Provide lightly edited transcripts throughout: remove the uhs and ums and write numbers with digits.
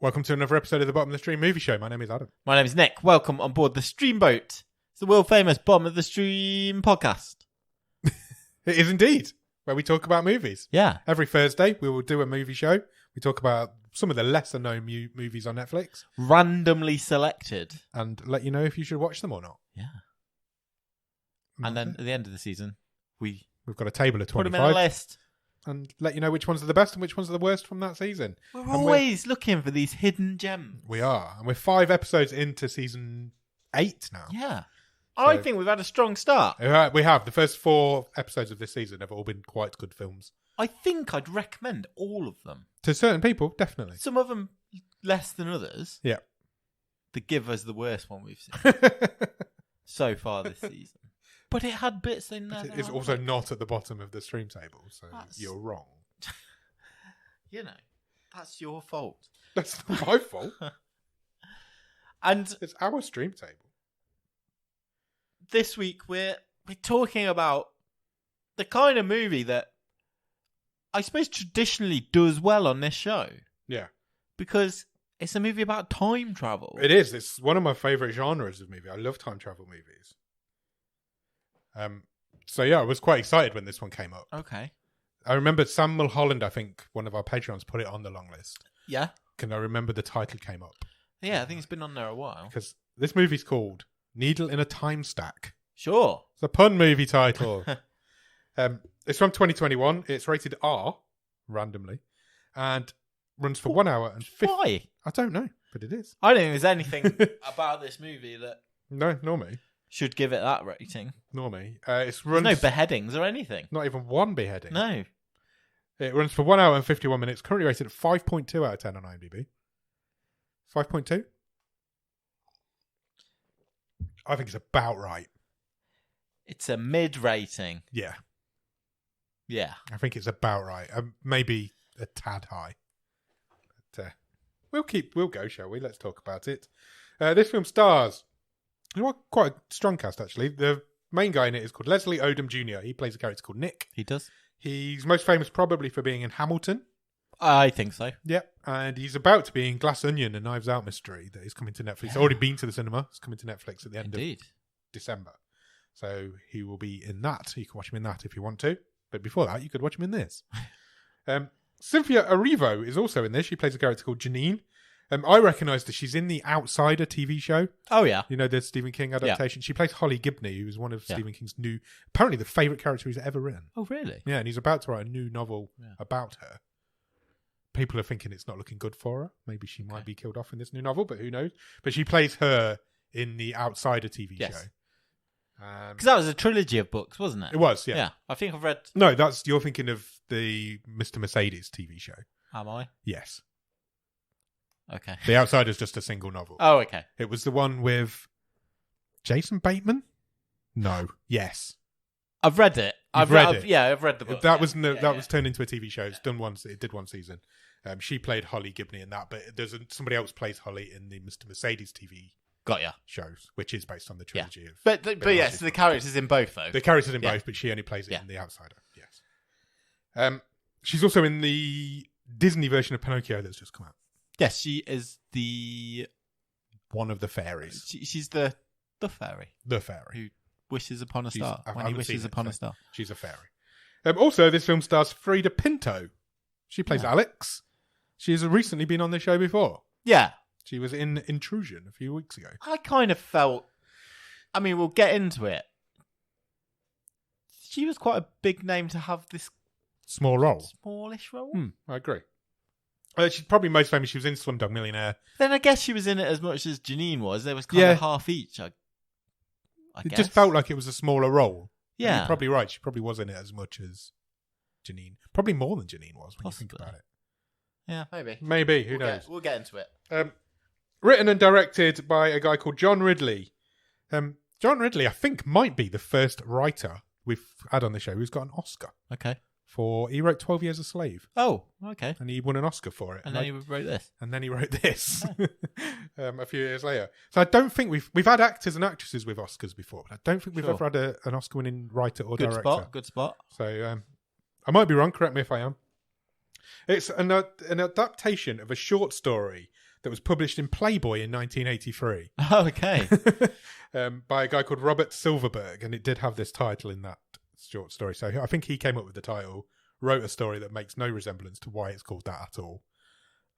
Welcome to another episode of the Bottom of the Stream Movie Show. My name is Adam. My name is Nick. Welcome on board the Streamboat. It's the world famous Bottom of the Stream podcast. It is indeed, where we talk about movies. Yeah. Every Thursday, we will do a movie show. We talk about some of the lesser known movies on Netflix. Randomly selected. And let you know if you should watch them or not. Yeah. And then at the end of the season, we've got a table of 25. put them in a list. And let you know which ones are the best and which ones are the worst from that season. We're always looking for these hidden gems. We are. And we're 5 episodes into season 8 now. Yeah. So, I think we've had a strong start. We have. The first 4 episodes of this season have all been quite good films. I think I'd recommend all of them. To certain people, definitely. Some of them less than others. Yeah. The Giver's the worst one we've seen so far this season. But it had bits in there. It's also not at the bottom of the stream table, so you're wrong. You know, that's your fault. That's not my fault. And it's our stream table. This week we're talking about the kind of movie that I suppose traditionally does well on this show. Yeah. Because it's a movie about time travel. It is. It's one of my favourite genres of movie. I love time travel movies. So yeah, I was quite excited when this one came up. Okay. I remember Sam Mulholland, I think one of our Patreons, put it on the long list. Yeah. Can I remember the title came up? Yeah, I think it's been on there a while. Because this movie's called Needle in a Timestack. Sure. It's a pun movie title. It's from 2021. It's rated R, randomly, and runs for 1 hour and 50. Why? I don't know, but it is. I don't think there's anything about this movie that nor me. Should give it that rating. Nor me. There's no beheadings or anything. Not even one beheading. No. It runs for 1 hour and 51 minutes. Currently rated at 5.2 out of 10 on IMDb. 5.2? I think it's about right. It's a mid rating. Yeah. Yeah. I think it's about right. Maybe a tad high. But, we'll go, shall we? Let's talk about it. This film stars quite a strong cast, actually. The main guy in it is called Leslie Odom Jr. He plays a character called Nick. He does. He's most famous probably for being in Hamilton. I think so. Yeah, and he's about to be in Glass Onion, a Knives Out mystery that is coming to Netflix. It's already been to the cinema. It's coming to Netflix at the end of December. So he will be in that. You can watch him in that if you want to. But before that, you could watch him in this. Cynthia Erivo is also in this. She plays a character called Janine. I recognise that she's in the Outsider TV show. Oh, yeah. You know, the Stephen King adaptation. Yeah. She plays Holly Gibney, who is one of Stephen King's apparently the favourite character he's ever written. Oh, really? Yeah, and he's about to write a new novel about her. People are thinking it's not looking good for her. Maybe she might be killed off in this new novel, but who knows? But she plays her in the Outsider TV show. Because that was a trilogy of books, wasn't it? It was, yeah. Yeah, I think I've read... No, you're thinking of the Mr. Mercedes TV show. Am I? Yes. Okay. The Outsider's just a single novel. Oh, okay. It was the one with Jason Bateman? No. Yes. I've read it. I've read it. Yeah, I've read the book. That was turned into a TV show. It's done once. It did one season. She played Holly Gibney in that, but somebody else plays Holly in the Mr. Mercedes TV shows, which is based on the trilogy of... But yes, the character's in both, though. The character's in both, but she only plays it in The Outsider. Yes. She's also in the Disney version of Pinocchio that's just come out. Yes, she is one of the fairies. She's the fairy. The fairy. Who wishes upon a star. When he wishes upon a star. She's a fairy. Also, this film stars Frida Pinto. She plays Alex. She's recently been on the show before. Yeah. She was in Intrusion a few weeks ago. I kind of felt... I mean, we'll get into it. She was quite a big name to have this... Small role. Smallish role? I agree. She's probably most famous. She was in Slumdog Millionaire. Then I guess she was in it as much as Janine was. There was kind of half each, I guess. Just felt like it was a smaller role. Yeah. You're probably right. She probably was in it as much as Janine. Probably more than Janine was when you think about it. Yeah, maybe. Maybe. Who knows? We'll get into it. Written and directed by a guy called John Ridley. John Ridley, I think, might be the first writer we've had on the show who's got an Oscar. Okay. He wrote 12 Years a Slave. Oh, okay. And he won an Oscar for it. And then he wrote this. And then he wrote this a few years later. So I don't think we've had actors and actresses with Oscars before, but I don't think we've ever had an Oscar-winning writer or director. Good spot. So I might be wrong. Correct me if I am. It's an adaptation of a short story that was published in Playboy in 1983. Oh, okay. By a guy called Robert Silverberg, and it did have this title in that short story. So I think he came up with the title, wrote a story that makes no resemblance to why it's called that at all.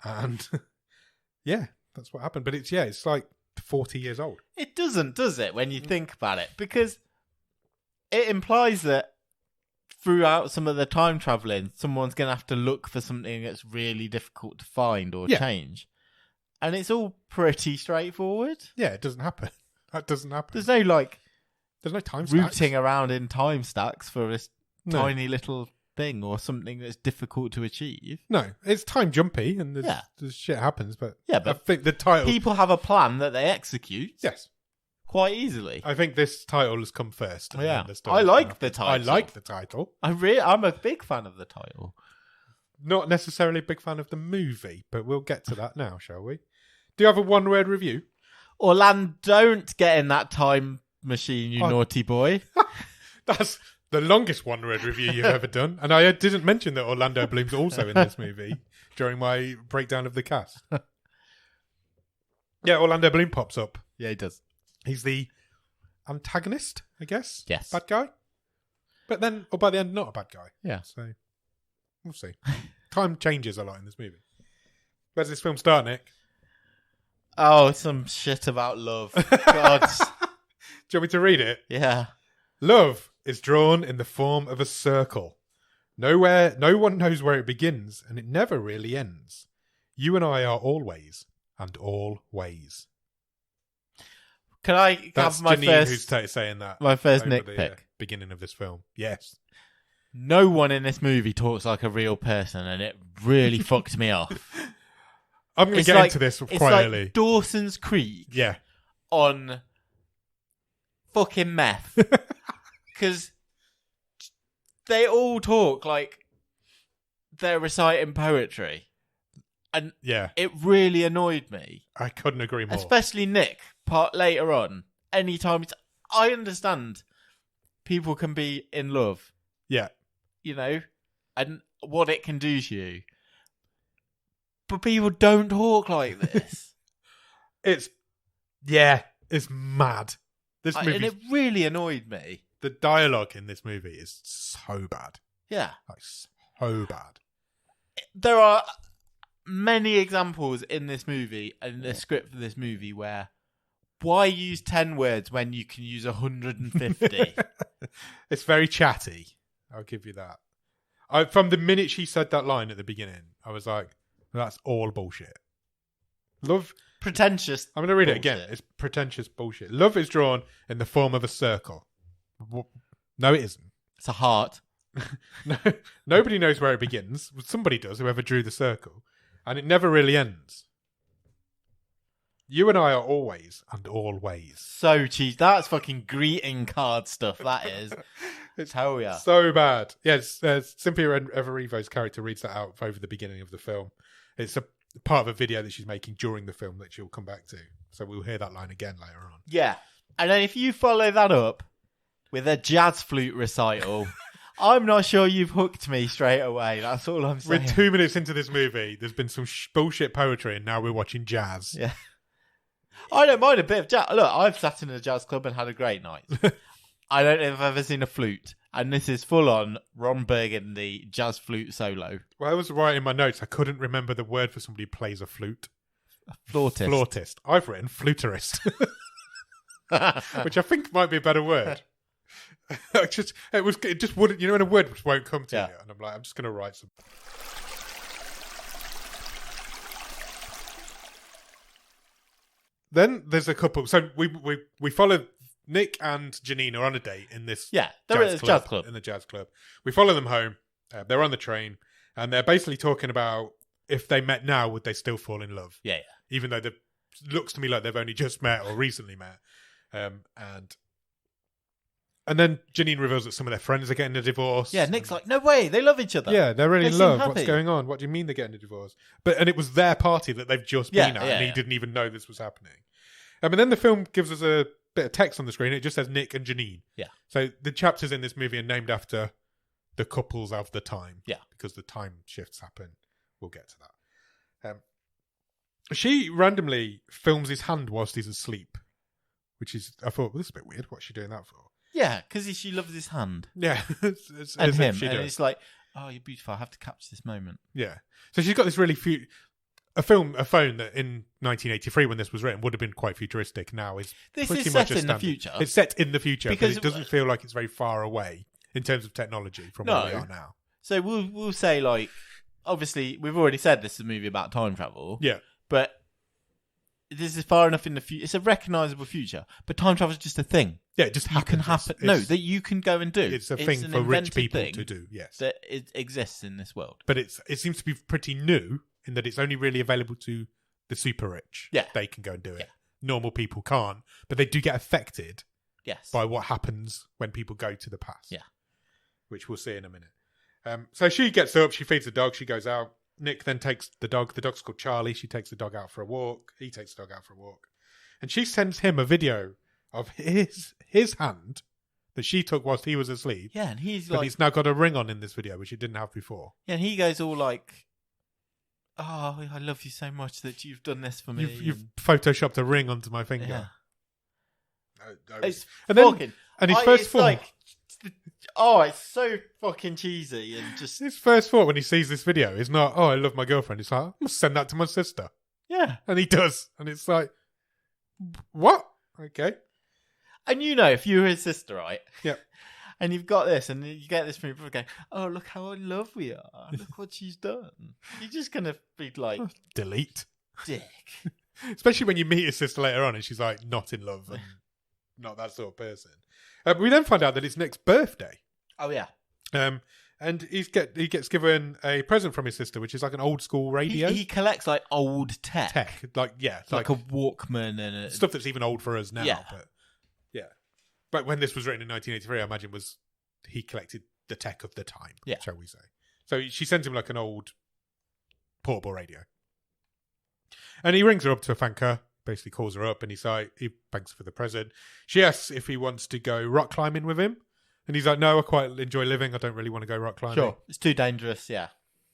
And yeah, that's what happened. But it's like 40 years old. It doesn't, does it, when you think about it? Because it implies that throughout some of the time traveling, someone's going to have to look for something that's really difficult to find or change. And it's all pretty straightforward. Yeah, it doesn't happen. That doesn't happen. There's no time rooting around in time stacks for this tiny little thing or something that's difficult to achieve. No, it's time jumpy and there's shit happens, but I think the title... People have a plan that they execute. Yes. Quite easily. I think this title has come first. Yeah. I like the title. I like the title. I'm a big fan of the title. Not necessarily a big fan of the movie, but we'll get to that now, shall we? Do you have a one-word review? Orlando, don't get in that time machine, you naughty boy. That's the longest one-word review you've ever done. And I didn't mention that Orlando Bloom's also in this movie during my breakdown of the cast. Yeah, Orlando Bloom pops up. Yeah, he does. He's the antagonist, I guess. Yes. Bad guy. But then, or by the end, not a bad guy. Yeah. So, we'll see. Time changes a lot in this movie. Where's this film start, Nick? Oh, some shit about love. God. Do you want me to read it? Yeah. Love is drawn in the form of a circle. No one knows where it begins, and it never really ends. You and I are always, and all ways. Can I That's have my Janine first... who's saying that. My first over nitpick. the beginning of this film. Yes. No one in this movie talks like a real person, and it really fucked me off. I'm going to get into this quite early. It's like Dawson's Creek. Yeah. On fucking meth. Because they all talk like they're reciting poetry. And it really annoyed me. I couldn't agree more. Especially Nick, later on. Anytime I understand people can be in love. Yeah. You know, and what it can do to you. But people don't talk like this. It's mad. This movie, and it really annoyed me. The dialogue in this movie is so bad. Yeah. Like, so bad. There are many examples in this movie and the script for this movie where why use 10 words when you can use 150? It's very chatty. I'll give you that. From the minute she said that line at the beginning, I was like, that's all bullshit. Love... Pretentious. I'm going to read it again. It's pretentious bullshit. Love is drawn in the form of a circle. No, it isn't. It's a heart. No, nobody knows where it begins. Somebody does, whoever drew the circle. And it never really ends. You and I are always and always. So cheesy. That's fucking greeting card stuff, that is. Hell yeah. So bad. Yes, Cynthia Erivo's character reads that out over the beginning of the film. It's a part of a video that she's making during the film that she'll come back to. So we'll hear that line again later on. Yeah. And then if you follow that up with a jazz flute recital, I'm not sure you've hooked me straight away. That's all I'm saying. We're 2 minutes into this movie. There's been some bullshit poetry and now we're watching jazz. Yeah. I don't mind a bit of jazz. Look, I've sat in a jazz club and had a great night. I don't know if I've ever seen a flute. And this is full on Ron Burgundy jazz flute solo. Well, I was writing my notes. I couldn't remember the word for somebody who plays a flute. A flautist. Flautist. I've written fluterist. Which I think might be a better word. It just wouldn't, you know, when a word just won't come to you. And I'm like, I'm just going to write some. Then there's a couple. So we follow Nick and Janine are on a date in this jazz club. In the jazz club. We follow them home. They're on the train. And they're basically talking about if they met now, would they still fall in love? Yeah. Even though it looks to me like they've only just met or recently met. And then Janine reveals that some of their friends are getting a divorce. Yeah, Nick's like, no way, they love each other. Yeah, they're really in love. Happy. What's going on? What do you mean they're getting a divorce? And it was their party that they've just been at, and he didn't even know this was happening. And then the film gives us a bit of text on the screen. It just says Nick and Janine. Yeah. So the chapters in this movie are named after the couples of the time. Yeah. Because the time shifts happen. We'll get to that. She randomly films his hand whilst he's asleep, which is, I thought, well, this is a bit weird. What's she doing that for? Yeah, because she loves his hand. Yeah. And him. And it's like, oh, you're beautiful. I have to capture this moment. Yeah. So she's got this really a phone that in 1983, when this was written, would have been quite futuristic. Now is pretty much set in the future. It's set in the future, because it doesn't feel like it's very far away in terms of technology from where we are now. So we'll say, like, obviously, we've already said this is a movie about time travel. Yeah. But this is far enough in the future. It's a recognisable future. But time travel is just a thing. Yeah, it just happens. You can happen. No, that you can go and do. It's a thing for rich people to do, yes. That it exists in this world. But it seems to be pretty new in that it's only really available to the super rich. Yeah. They can go and do it. Yeah. Normal people can't. But they do get affected by what happens when people go to the past. Yeah. Which we'll see in a minute. So she gets up, she feeds the dog, she goes out. Nick then takes the dog. The dog's called Charlie. She takes the dog out for a walk. He takes the dog out for a walk. And she sends him a video of his hand that she took whilst he was asleep. Yeah, and he's now got a ring on in this video, which he didn't have before. Yeah, and he goes all like, oh, I love you so much that you've done this for me. You've photoshopped a ring onto my finger. Yeah. It's fucking... And his first thought... Like, oh, it's so fucking cheesy and just... His first thought when he sees this video is not, oh, I love my girlfriend. It's like, I must send that to my sister. Yeah. And he does. And it's like, what? Okay. And if you were his sister, right? Yeah. And you've got this, and you get this from your brother going, oh, look how in love we are. Look what she's done. You're just going to be like... Delete. Dick. Especially when you meet his sister later on and she's like, not in love and not that sort of person. We then find out that it's Nick's birthday. Oh, yeah. And he gets given a present from his sister, which is like an old school radio. He collects like old tech. Like a Walkman and stuff that's even old for us now. Yeah. But yeah. But when this was written in 1983, I imagine he collected the tech of the time, shall we say. So she sends him like an old portable radio. And he rings her up to thank her. Basically calls her up and he thanks her for the present. She asks if he wants to go rock climbing with him. And he's like, no, I quite enjoy living. I don't really want to go rock climbing. Sure. It's too dangerous, yeah.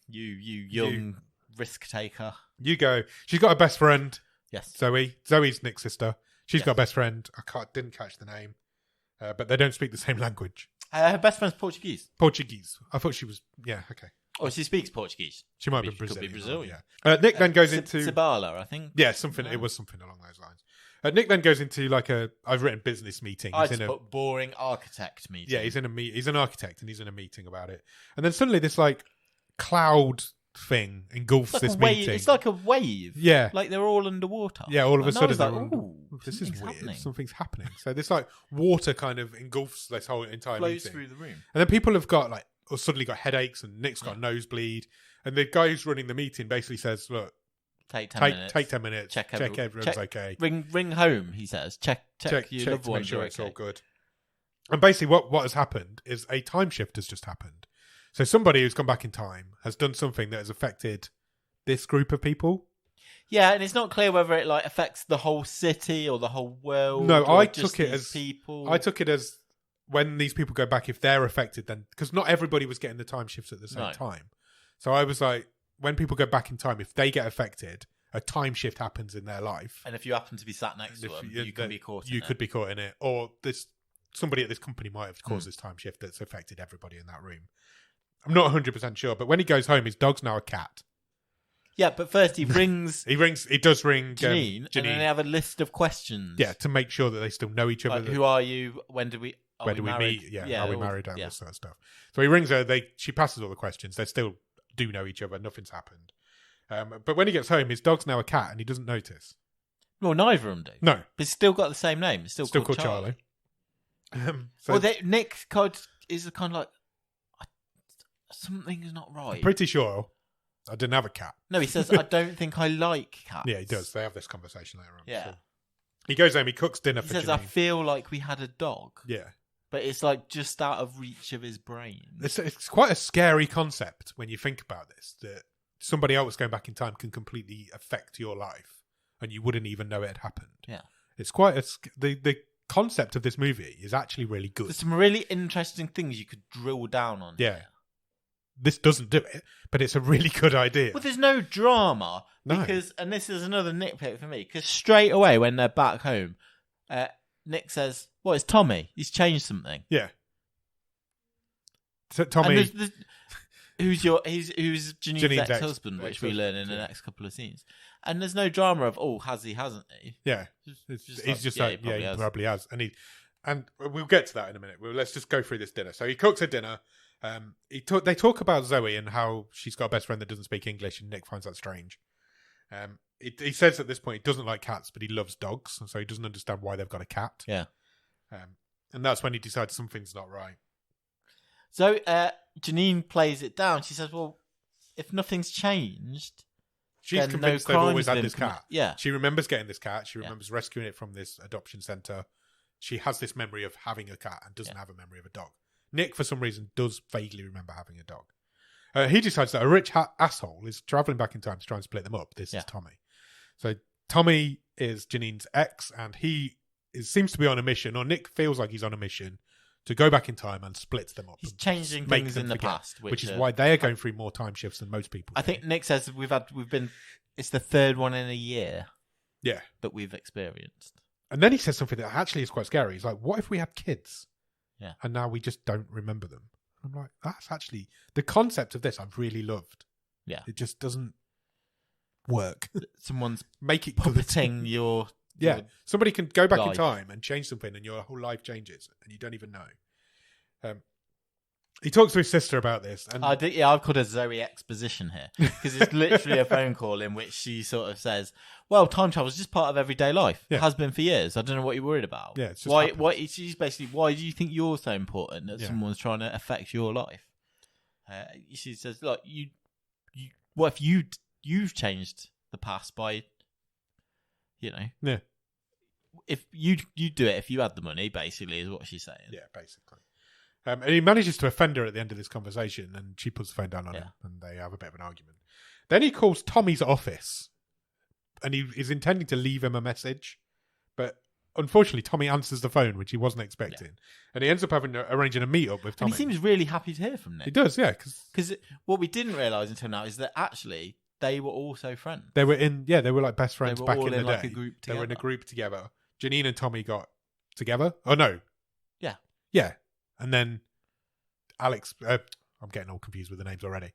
You young risk taker. You go. She's got a best friend. Yes. Zoe. Zoe's Nick's sister. She's got a best friend. Didn't catch the name. But they don't speak the same language. Her best friend's Portuguese. I thought she was, okay. Oh, she speaks Portuguese. She might be Brazilian. Could be Brazilian. Yeah. Nick then goes into... Sabala, I think. Yeah, something. It was something along those lines. Nick then goes into like I've written business meeting. I just put boring architect meeting. Yeah, he's an architect and he's in a meeting about it. And then suddenly this like cloud thing engulfs this meeting. It's like a wave. Yeah. Like they're all underwater. Yeah, all of a sudden this is weird. Happening. Something's happening. So this like water kind of engulfs this whole entire flows meeting. Through the room. And then people have got suddenly got headaches and Nick's got a nosebleed. And the guy who's running the meeting basically says, look, Take 10 minutes. Check everyone's okay. Ring home, he says. Check your loved ones. Make sure are it's okay. all good. And basically what has happened is a time shift has just happened. So somebody who's gone back in time has done something that has affected this group of people. Yeah, and it's not clear whether it affects the whole city or the whole world. No, I took it as when these people go back, if they're affected, then because not everybody was getting the time shifts at the same time. So I was like, when people go back in time, if they get affected, a time shift happens in their life. And if you happen to be sat next to them, you can be caught in it. You could be caught in it. Or somebody at this company might have caused this time shift that's affected everybody in that room. I'm not 100% sure. But when he goes home, his dog's now a cat. Yeah, but first he rings... He does ring Janine, and then they have a list of questions. Yeah, to make sure that they still know each other. Who are you? When did we... Where do we meet? Yeah, are we married? All this sort of stuff. So he rings her. She passes all the questions. They still do know each other. Nothing's happened. But when he gets home, his dog's now a cat, and he doesn't notice. Well, neither of them do. No, but it's still got the same name. It's still called Charlie. Nick is kind of like something is not right. I'm pretty sure I didn't have a cat. No, he says I don't think I like cats. Yeah, he does. They have this conversation later on. Yeah. So. He goes home. He cooks dinner for Janine. He says I feel like we had a dog. Yeah. But it's just out of reach of his brain. It's quite a scary concept when you think about this, that somebody else going back in time can completely affect your life and you wouldn't even know it had happened. Yeah. It's quite the concept of this movie is actually really good. There's some really interesting things you could drill down on. Yeah. Here. this doesn't do it, but it's a really good idea. Well, there's no drama because, and this is another nitpick for me, because straight away when they're back home, Nick says, "Well, it's Tommy. He's changed something." Yeah. So Tommy, who's Janine's ex-husband, which we learn in the next couple of scenes. And there's no drama of, has he, hasn't he? Yeah. He's just like, he probably has. And we'll get to that in a minute. Let's just go through this dinner. So he cooks a dinner. They talk about Zoe and how she's got a best friend that doesn't speak English, and Nick finds that strange. He says at this point he doesn't like cats, but he loves dogs, so he doesn't understand why they've got a cat. Yeah. And that's when he decides something's not right. So Janine plays it down. She says, well, if nothing's changed... She's convinced they've always had this cat. Yeah. She remembers getting this cat. She remembers rescuing it from this adoption centre. She has this memory of having a cat and doesn't have a memory of a dog. Nick, for some reason, does vaguely remember having a dog. He decides that a rich asshole is travelling back in time to try and split them up. This is Tommy. So Tommy is Janine's ex, and he seems to be on a mission, or Nick feels like he's on a mission, to go back in time and split them up. He's changing things in the past, which is why they are going through more time shifts than most people. I think Nick says it's the third one in a year. Yeah, that we've experienced. And then he says something that actually is quite scary. He's like, "What if we had kids? Yeah, and now we just don't remember them." I'm like, that's actually the concept of this. I've really loved. Yeah, it just doesn't work. Someone's puppeting your. Yeah, somebody can go back in time and change something, and your whole life changes, and you don't even know. He talks to his sister about this, and I've called her Zoe exposition here because it's literally a phone call in which she sort of says, "Well, time travel is just part of everyday life. It has been for years. I don't know what you're worried about. Yeah, it's just why? She's basically, why do you think you're so important that someone's trying to affect your life?" She says, "Look, what if you've changed the past by, if you do it if you had the money, basically, is what she's saying." Yeah, basically. And he manages to offend her at the end of this conversation, and she puts the phone down on him, and they have a bit of an argument. Then he calls Tommy's office, and he is intending to leave him a message, but unfortunately, Tommy answers the phone, which he wasn't expecting, and he ends up arranging a meet-up with Tommy. And he seems really happy to hear from Nick. He does, yeah. Because what we didn't realise until now is that actually they were also friends. They were like best friends back in the day. Like a group together. They were in a group together. Janine and Tommy got together. Oh, no. Yeah. Yeah. And then Alex, I'm getting all confused with the names already.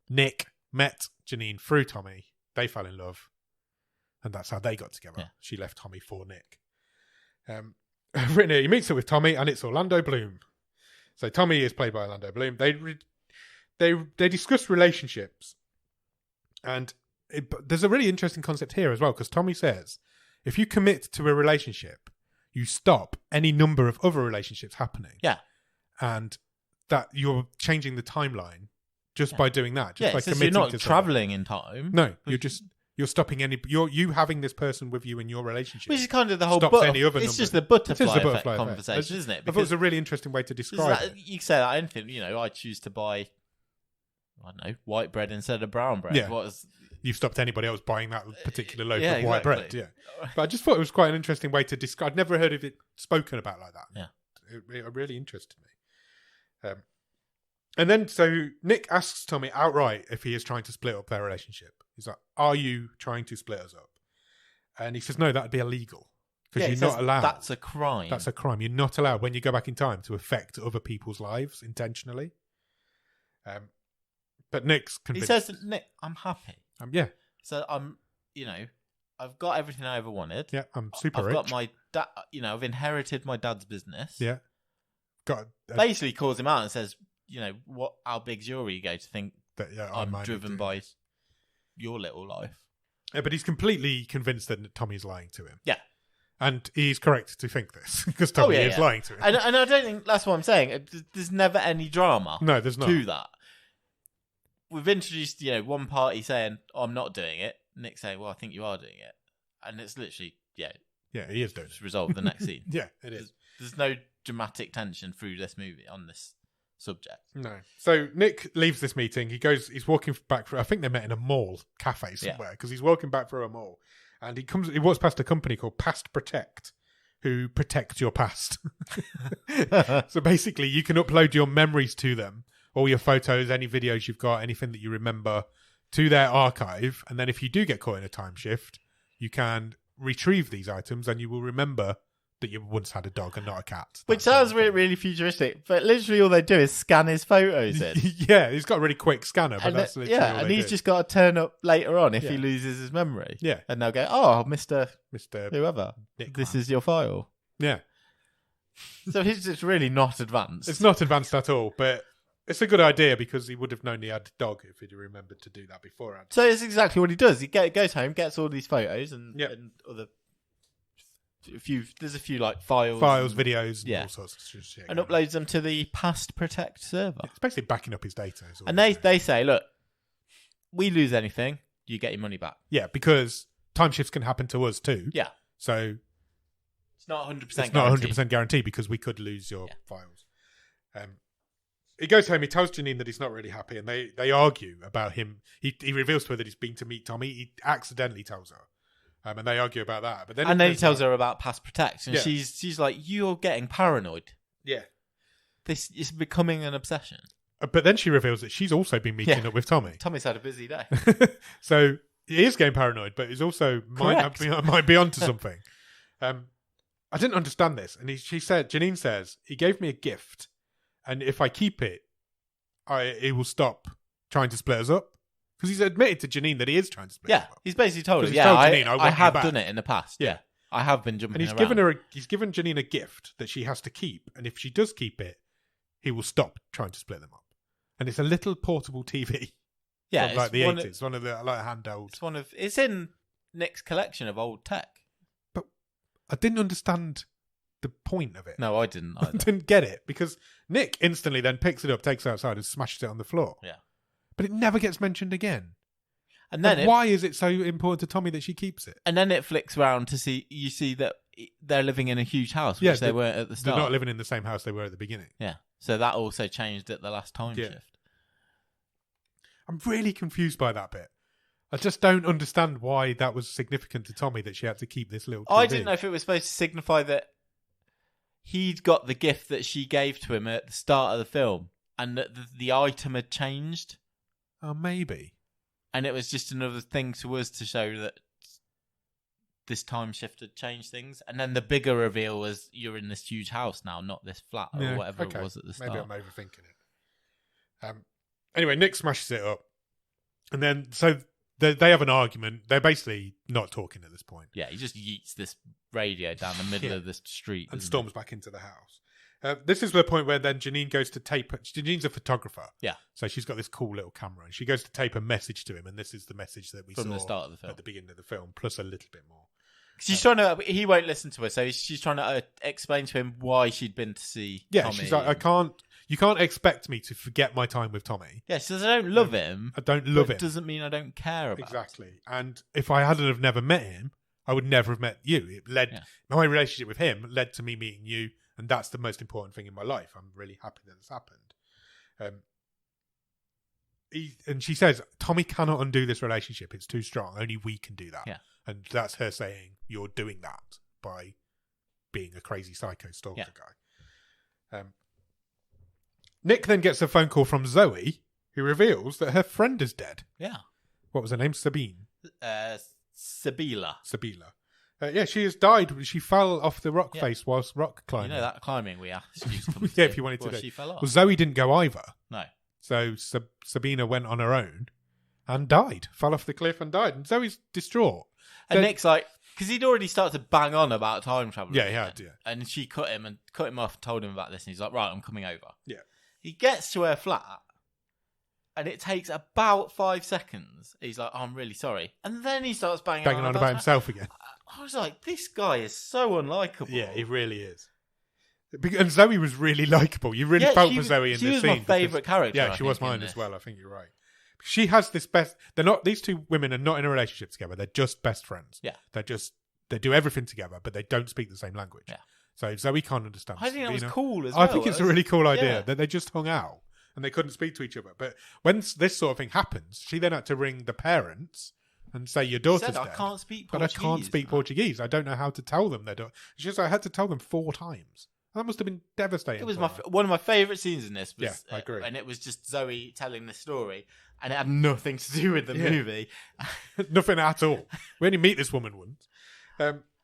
Nick met Janine through Tommy. They fell in love. And that's how they got together. Yeah. She left Tommy for Nick. Written here, he meets up with Tommy, and it's Orlando Bloom. So Tommy is played by Orlando Bloom. They discuss relationships. And there's a really interesting concept here as well, because Tommy says, if you commit to a relationship, you stop any number of other relationships happening. Yeah. And that you're changing the timeline just by doing that. Just by committing you're not to traveling in time. No, you're stopping you having this person with you in your relationship. Which is kind of the whole it's just the butterfly effect conversation, isn't it? I thought it was a really interesting way to describe it. You say that anything, I choose to buy, I don't know, white bread instead of brown bread. Yeah. You've stopped anybody else buying that particular loaf of white bread. Yeah. But I just thought it was quite an interesting way to describe. I'd never heard of it spoken about like that. Yeah. It really interested me. And then, so Nick asks Tommy outright if he is trying to split up their relationship. He's like, "Are you trying to split us up?" And he says, "No, that'd be illegal. Because you're not allowed. That's a crime. That's a crime. You're not allowed when you go back in time to affect other people's lives intentionally." But Nick's convinced. He says, "Nick, I'm happy." Yeah. So I've got everything I ever wanted. Yeah, I'm super rich. I've got my I've inherited my dad's business. Yeah. Basically calls him out and says, how big's your ego to think that I'm driven by your little life? Yeah, but he's completely convinced that Tommy's lying to him. Yeah. And he's correct to think this, because Tommy is lying to him. And I don't think that's what I'm saying. There's never any drama. No, there's not. To that. We've introduced, one party saying, "I'm not doing it." Nick saying, "Well, I think you are doing it," and it's literally, yeah, he is doing it. Resolved the next scene. Yeah, it is. There's no dramatic tension through this movie on this subject. No. So Nick leaves this meeting. He's walking back through. I think they met in a mall cafe somewhere, because he's walking back through a mall, and he walks past a company called Past Protect, who protect your past. So basically, you can upload your memories to them all your photos, any videos you've got, anything that you remember to their archive. And then if you do get caught in a time shift, you can retrieve these items and you will remember that you once had a dog and not a cat. Which sounds really, really futuristic, but literally all they do is scan his photos in. Yeah, he's got a really quick scanner, but that's literally all and they he's do. just got to turn up later on if he loses his memory. Yeah. And they'll go, oh, Mr. whoever, Nick this Man. is your file. Yeah. So he's just really not advanced. It's not advanced at all, but it's a good idea because he would have known he had a dog if he'd remembered to do that beforehand. So it's exactly what he does. He goes home, gets all these photos and other... There's a few like files, videos, and all sorts of shit. And uploads them to the Past Protect server. It's basically backing up his data. And they say, look, we lose anything, you get your money back. Yeah, because time shifts can happen to us too. Yeah. So it's not 100% it's not 100% guaranteed because we could lose your files. He goes home, he tells Janine that he's not really happy, and they argue about him. He reveals to her that he's been to meet Tommy. He accidentally tells her. And they argue about that. But then he tells her about Past Protect, and she's like, you're getting paranoid. Yeah. This is becoming an obsession. But then she reveals that she's also been meeting up with Tommy. Tommy's had a busy day. So he is getting paranoid, but he's also might be onto something. I didn't understand this. And Janine says, he gave me a gift, and if I keep it, he will stop trying to split us up. Because he's admitted to Janine that he is trying to split us up. He's basically told her, Janine, I have done it in the past. Yeah. I have been jumping around. And he's given Janine a gift that she has to keep, and if she does keep it, he will stop trying to split them up. And it's a little portable TV. Yeah, from like the 80s. It's one of the handheld. It's in Nick's collection of old tech. But I didn't understand the point of it. No, I didn't either. I didn't get it because Nick instantly then picks it up, takes it outside, and smashes it on the floor. Yeah. But it never gets mentioned again. And then why is it so important to Tommy that she keeps it? And then it flicks around to see that they're living in a huge house, which they weren't at the start. They're not living in the same house they were at the beginning. Yeah. So that also changed at the last time shift. I'm really confused by that bit. I just don't understand why that was significant to Tommy that she had to keep this little TV. I didn't know if it was supposed to signify that he'd got the gift that she gave to him at the start of the film and that the item had changed. Oh, maybe. And it was just another thing to us to show that this time shift had changed things. And then the bigger reveal was you're in this huge house now, not this flat or whatever it was at the start. Maybe I'm overthinking it. Anyway, Nick smashes it up. And then, so they have an argument. They're basically not talking at this point. Yeah, he just yeets this radio down the middle of this street. And storms back into the house. This is the point where then Janine goes to tape. Janine's a photographer. Yeah. So she's got this cool little camera. And she goes to tape a message to him. And this is the message that we saw from the start of the film. At the beginning of the film, plus a little bit more. She's trying to... He won't listen to her, so she's trying to explain to him why she'd been to see Tommy. She's like, you can't expect me to forget my time with Tommy. Yeah, she says, I don't love him. I don't love him. It doesn't mean I don't care about him. Exactly. And if I hadn't have never met him, I would never have met you. My relationship with him led to me meeting you, and that's the most important thing in my life. I'm really happy that this happened. And she says, Tommy cannot undo this relationship. It's too strong. Only we can do that. Yeah. And that's her saying, you're doing that by being a crazy psycho stalker guy. Nick then gets a phone call from Zoe, who reveals that her friend is dead. Yeah. What was her name? Sabine? Sabila. She has died. She fell off the rock face whilst rock climbing. You know that climbing we asked you to come if you wanted to do. She fell off. Well, Zoe didn't go either. No. So Sabina went on her own and died. Fell off the cliff and died. And Zoe's distraught. And Nick's like, because he'd already started to bang on about time travel. Yeah, he had, yeah. And she cut him off and told him about this. And he's like, right, I'm coming over. Yeah. He gets to her flat and it takes about 5 seconds. He's like, oh, I'm really sorry. And then he starts banging on about himself again. I was like, this guy is so unlikable. Yeah, he really is. And Zoe was really likeable. You really felt for Zoe in this scene. She was my favourite character. Yeah, she was mine as well. I think you're right. She has this best... These two women are not in a relationship together. They're just best friends. Yeah. They do everything together, but they don't speak the same language. Yeah. So Zoe can't understand. I think that was cool as well. I think it's a really cool idea that they just hung out and they couldn't speak to each other. But when this sort of thing happens, she then had to ring the parents and say, your daughter's dead. I can't speak Portuguese. But I can't speak Portuguese. I don't know how to tell them their daughter. She says, I had to tell them 4 times. That must have been devastating. It was one of my favourite scenes in this. Was, yeah, I agree. And it was just Zoe telling the story, and it had nothing to do with the movie. Nothing at all. We only meet this woman once.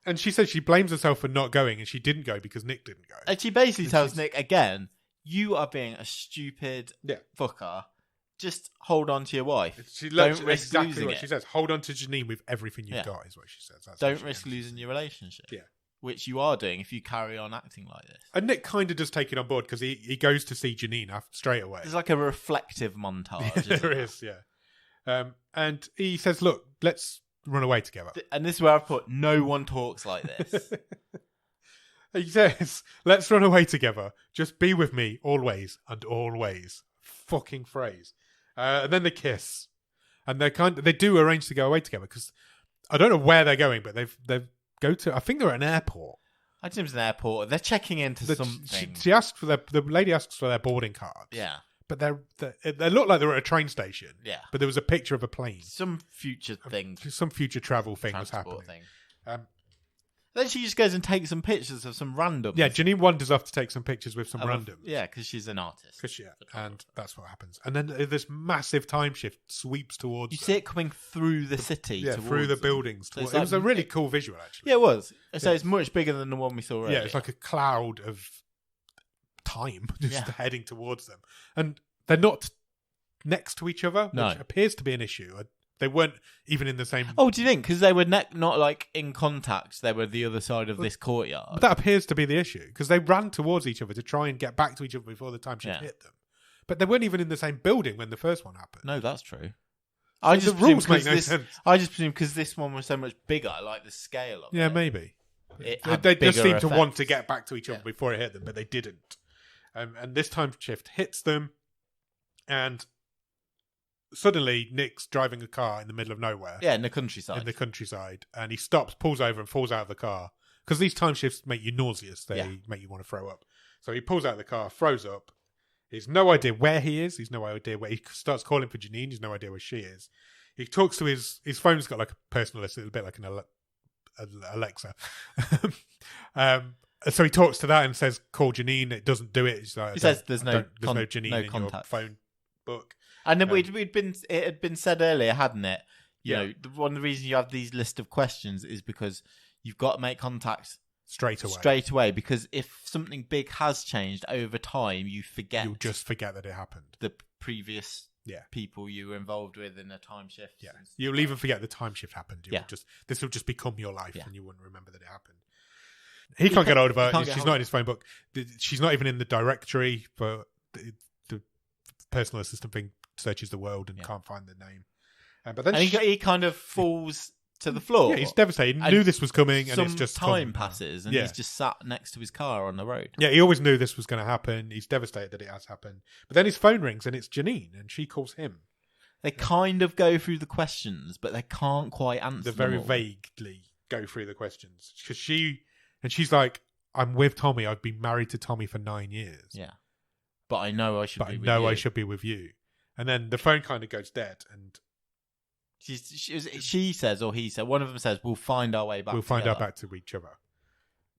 And she says she blames herself for not going, and she didn't go because Nick didn't go. And she basically tells Nick again, "You are being a stupid fucker. Just hold on to your wife. Don't risk losing it." She says, "Hold on to Janine with everything you've got," is what she says. Don't risk losing your relationship. Yeah. Which you are doing if you carry on acting like this. And Nick kind of does take it on board because he goes to see Janine straight away. There's like a reflective montage. There is, yeah. And he says, "Look, let's run away together." And this is where I've put, no one talks like this. He says, "Let's run away together. Just be with me always and always." Fucking phrase. And then they kiss. And they do arrange to go away together because I don't know where they're going, but they've go to, I think they're at an airport. I think it was an airport. They're checking into something. She asked for the lady asks for their boarding cards. Yeah. But they look like they were at a train station. Yeah. But there was a picture of a plane. Some future thing. Some future travel thing was happening. Then she just goes and takes some pictures of some randoms. Yeah, Janine wanders off to take some pictures with some randoms. Yeah, because she's an artist. And that's what happens. And then this massive time shift sweeps towards You see it coming through the city. Yeah, through the buildings. So it was a really cool visual, actually. Yeah, it was. So it's much bigger than the one we saw earlier. Yeah, it's like a cloud of time just heading towards them. And they're not next to each other, which appears to be an issue. They weren't even in the same... Oh, do you think? Because they were not like in contact. They were the other side of this courtyard. That appears to be the issue. Because they ran towards each other to try and get back to each other before the time shift hit them. But they weren't even in the same building when the first one happened. No, that's true. So the rules make no sense. I just presume because this one was so much bigger, I like the scale of it. Yeah, maybe. They just seemed to want to get back to each other before it hit them, but they didn't. And this time shift hits them, and... Suddenly, Nick's driving a car in the middle of nowhere. Yeah, in the countryside. And he stops, pulls over, and falls out of the car. Because these time shifts make you nauseous. They make you want to throw up. So he pulls out of the car, throws up. He's no idea where he is. He's no idea where... He starts calling for Janine. He's no idea where she is. He talks to his phone's got like a personal assistant, a bit like an Alexa. So he talks to that and says, "Call Janine." It doesn't do it. He says there's no Janine in contact. Your phone book. And then it had been said earlier, hadn't it? You know, one of the reasons you have these list of questions is because you've got to make contact straight away. Because if something big has changed over time, you'll just forget that it happened. The previous people you were involved with in a time shift. Yeah, you'll even forget the time shift happened. This will just become your life, and you wouldn't remember that it happened. He can't get hold of her. She's not in his phone book. She's not even in the directory for the personal assistant thing. Searches the world and can't find the name. But then he kind of falls to the floor. Yeah, he's devastated. He knew this was coming, and it's just time passes, and he's just sat next to his car on the road. Yeah, he always knew this was going to happen. He's devastated that it has happened. But then his phone rings, and it's Janine, and she calls him. They kind of go through the questions, but they can't quite answer. They very vaguely go through the questions because she's like, "I'm with Tommy. I've been married to Tommy for 9 years. Yeah, but I know I should be with you." And then the phone kind of goes dead, and she says, or he said, one of them says, "We'll find our way back. We'll find our back to each other."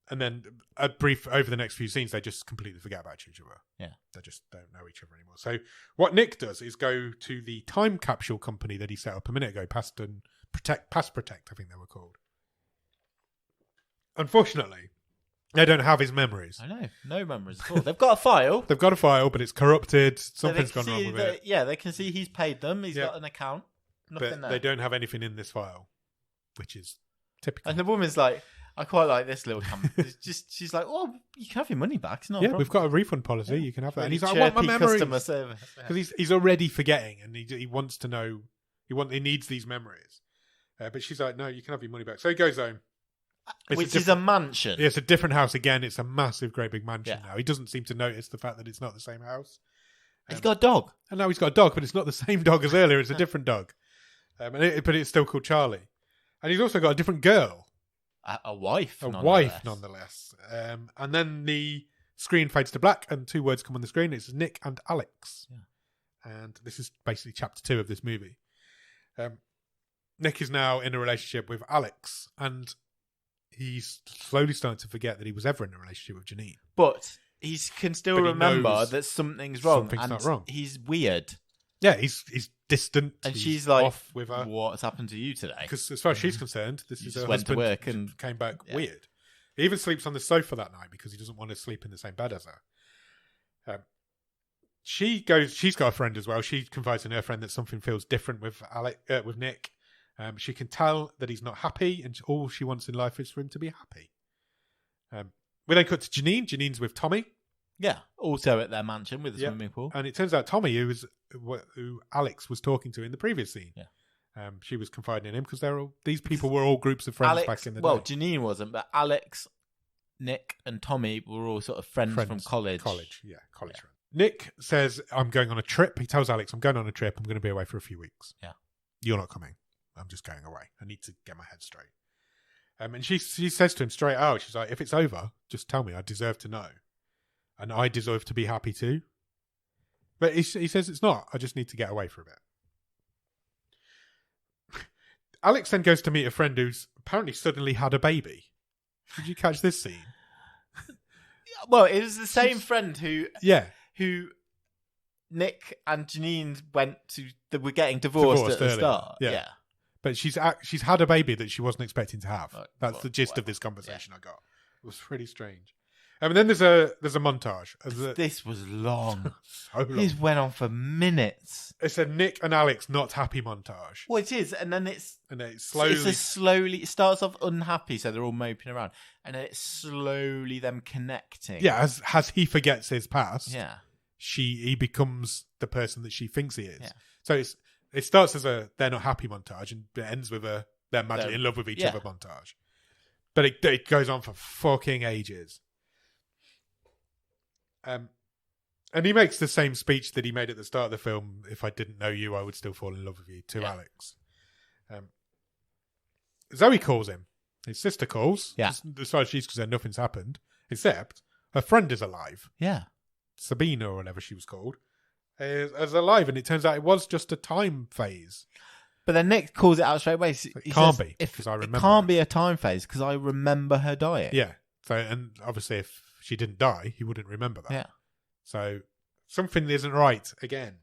And then over the next few scenes, they just completely forget about each other. Yeah, they just don't know each other anymore. So what Nick does is go to the time capsule company that he set up a minute ago, Past Protect, I think they were called. Unfortunately, they don't have his memories. I know. No memories at all. They've got a file. But it's corrupted. Something's gone wrong with it. Yeah, they can see he's paid them. He's got an account. Nothing there. They don't have anything in this file, which is typical. And the woman's like, I quite like this little comment. She's like, "Oh, you can have your money back. It's not a problem. We've got a refund policy. Yeah. You can have that." Really, and he's like, "I want my memories." Customer service. Because he's already forgetting, and he wants to know. He needs these memories. But she's like, "No, you can have your money back." So he goes home. Which is a mansion. Yeah, it's a different house again. It's a massive, great big mansion now. He doesn't seem to notice the fact that it's not the same house. He's got a dog. And now he's got a dog, but it's not the same dog as earlier. It's a different dog. But it's still called Charlie. And he's also got a different girl. A wife, nonetheless. And then the screen fades to black and two words come on the screen. It's Nick and Alex. Yeah. And this is basically chapter 2 of this movie. Nick is now in a relationship with Alex, and he's slowly starting to forget that he was ever in a relationship with Janine. But he can still remember that something's wrong. Something's not wrong. He's weird. Yeah, he's distant. And she's like, off with her. What's happened to you today? Because as far as she's concerned, this is her went to husband work and came back weird. He even sleeps on the sofa that night because he doesn't want to sleep in the same bed as her. She's got a friend as well. She confides in her friend that something feels different with Nick. She can tell that he's not happy, and all she wants in life is for him to be happy. We then cut to Janine. Janine's with Tommy. Yeah, also at their mansion with a swimming pool. And it turns out Tommy, who Alex was talking to in the previous scene. Yeah. She was confiding in him because these people were all groups of friends back in the day. Well, Janine wasn't, but Alex, Nick, and Tommy were all sort of friends from college. College friends. Nick says, I'm going on a trip. He tells Alex, I'm going on a trip. I'm going to be away for a few weeks. Yeah. You're not coming. I'm just going away. I need to get my head straight. And she says to him straight out, she's like, if it's over, just tell me. I deserve to know. And I deserve to be happy too. But he says it's not. I just need to get away for a bit. Alex then goes to meet a friend who's apparently suddenly had a baby. Did you catch this scene? Well, it was the same friend who Nick and Janine were getting divorced at the start. Yeah. But she's had a baby that she wasn't expecting to have. That's the gist of this conversation I got. It was pretty strange. And then there's a montage. This was long. So long. This went on for minutes. It's a Nick and Alex not happy montage. Well, it is, and then it slowly. It starts off unhappy, so they're all moping around, and then it's slowly them connecting. Yeah, as he forgets his past. Yeah, he becomes the person that she thinks he is. Yeah. So it starts as a they're not happy montage, and it ends with they're madly in love with each other montage. But it goes on for fucking ages. And he makes the same speech that he made at the start of the film. If I didn't know you, I would still fall in love with you. To Alex. Zoe calls him. His sister calls. Yeah. As far as she's concerned, nothing's happened. Except her friend is alive. Yeah. Sabina, or whatever she was called, is alive. And it turns out it was just a time phase. But then Nick calls it out straight away. It can't be. Because I remember. It can't be a time phase because I remember her dying. Yeah. So, and obviously if she didn't die, he wouldn't remember that. Yeah. So something isn't right again.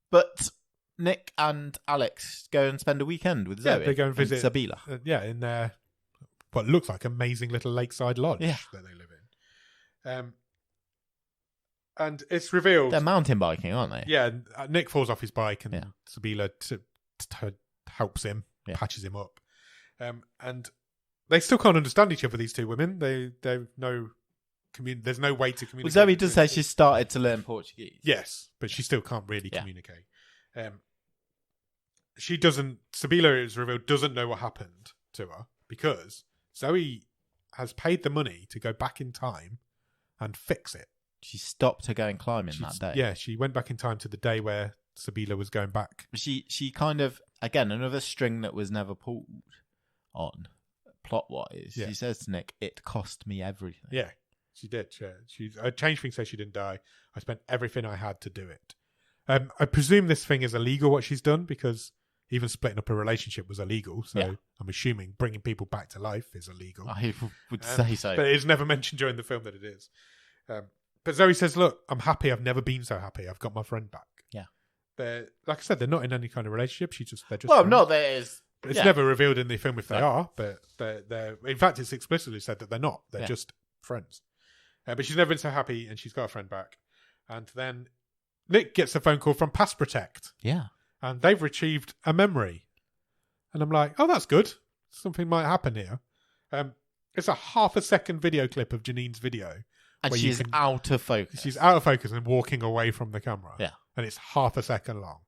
But Nick and Alex go and spend a weekend with Zoe. Yeah, they go and visit Sabila. In their what looks like amazing little lakeside lodge that they live in. And it's revealed they're mountain biking, aren't they? Yeah. Nick falls off his bike, and Sabila helps him, patches him up, and they still can't understand each other. These two women, there's no way to communicate. Well, Zoe does say she started to learn Portuguese. Yes, but she still can't really communicate. She doesn't. Sabila, is revealed, doesn't know what happened to her because Zoe has paid the money to go back in time and fix it. She stopped her going climbing that day. Yeah, she went back in time to the day where Sabila was going back. She kind of, again, another string that was never pulled on. Plot-wise, she says to Nick, "It cost me everything." Yeah, she did. I changed things so she didn't die. I spent everything I had to do it. I presume this thing is illegal, what she's done, because even splitting up a relationship was illegal. So I'm assuming bringing people back to life is illegal. I would say so. But it's never mentioned during the film that it is. But Zoe says, "Look, I'm happy. I've never been so happy. I've got my friend back." Yeah. Like I said, they're not in any kind of relationship. They're just well, friends. no, there is. It's never revealed in the film if they are, but they're. In fact, it's explicitly said that they're not. They're just friends. But she's never been so happy, and she's got a friend back. And then Nick gets a phone call from Pass Protect. Yeah. And they've retrieved a memory. And I'm like, oh, that's good. Something might happen here. It's a half-a-second video clip of Janine's video. And she's out of focus. She's out of focus and walking away from the camera. Yeah. And it's half a second long.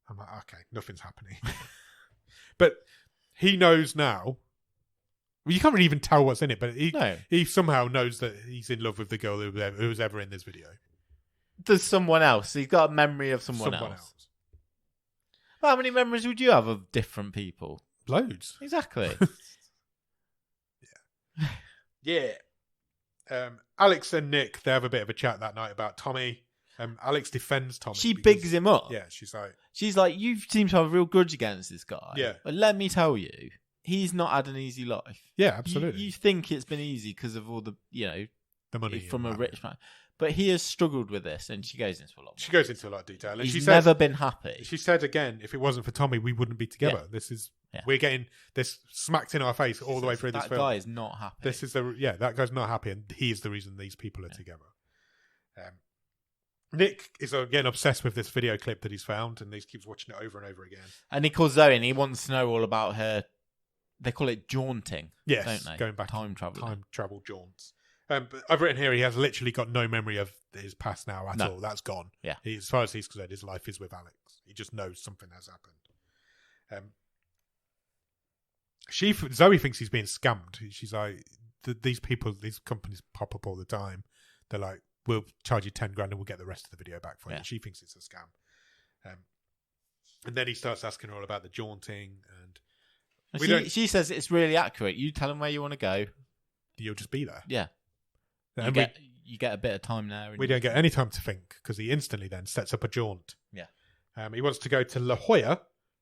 I'm like, okay, nothing's happening. But he knows now. Well, you can't really even tell what's in it, but he somehow knows that he's in love with the girl who was ever in this video. There's someone else. He's got a memory of someone else. Well, how many memories would you have of different people? Loads. Exactly. Yeah. Alex and Nick, they have a bit of a chat that night about Tommy. Alex defends Tommy. She bigs him up. Yeah, she's like, you seem to have a real grudge against this guy. Yeah. But let me tell you, he's not had an easy life. Yeah, absolutely. You think it's been easy because of all the the money from a rich man, but he has struggled with this, and she goes into a lot. She goes into a lot of detail, and he's never been happy. She said again, if it wasn't for Tommy, we wouldn't be together. This is we're getting this smacked in our face all the way through this film. That guy is not happy. This is that guy's not happy, and he's the reason these people are together. Nick is again obsessed with this video clip that he's found, and he keeps watching it over and over again. And he calls Zoe, and he wants to know all about her. They call it jaunting, yes, don't they? Going back time travel jaunts. But I've written here he has literally got no memory of his past now at all. That's gone. Yeah, as far as he's concerned, his life is with Alex. He just knows something has happened. Zoe thinks he's being scammed. She's like, these companies pop up all the time. They're like, we'll charge you 10 grand and we'll get the rest of the video back for you. She thinks it's a scam. And then he starts asking her all about the jaunting. And she says it's really accurate. You tell him where you want to go. You'll just be there. Yeah. You get a bit of time there. We don't get any time to think because he instantly then sets up a jaunt. Yeah. He wants to go to La Jolla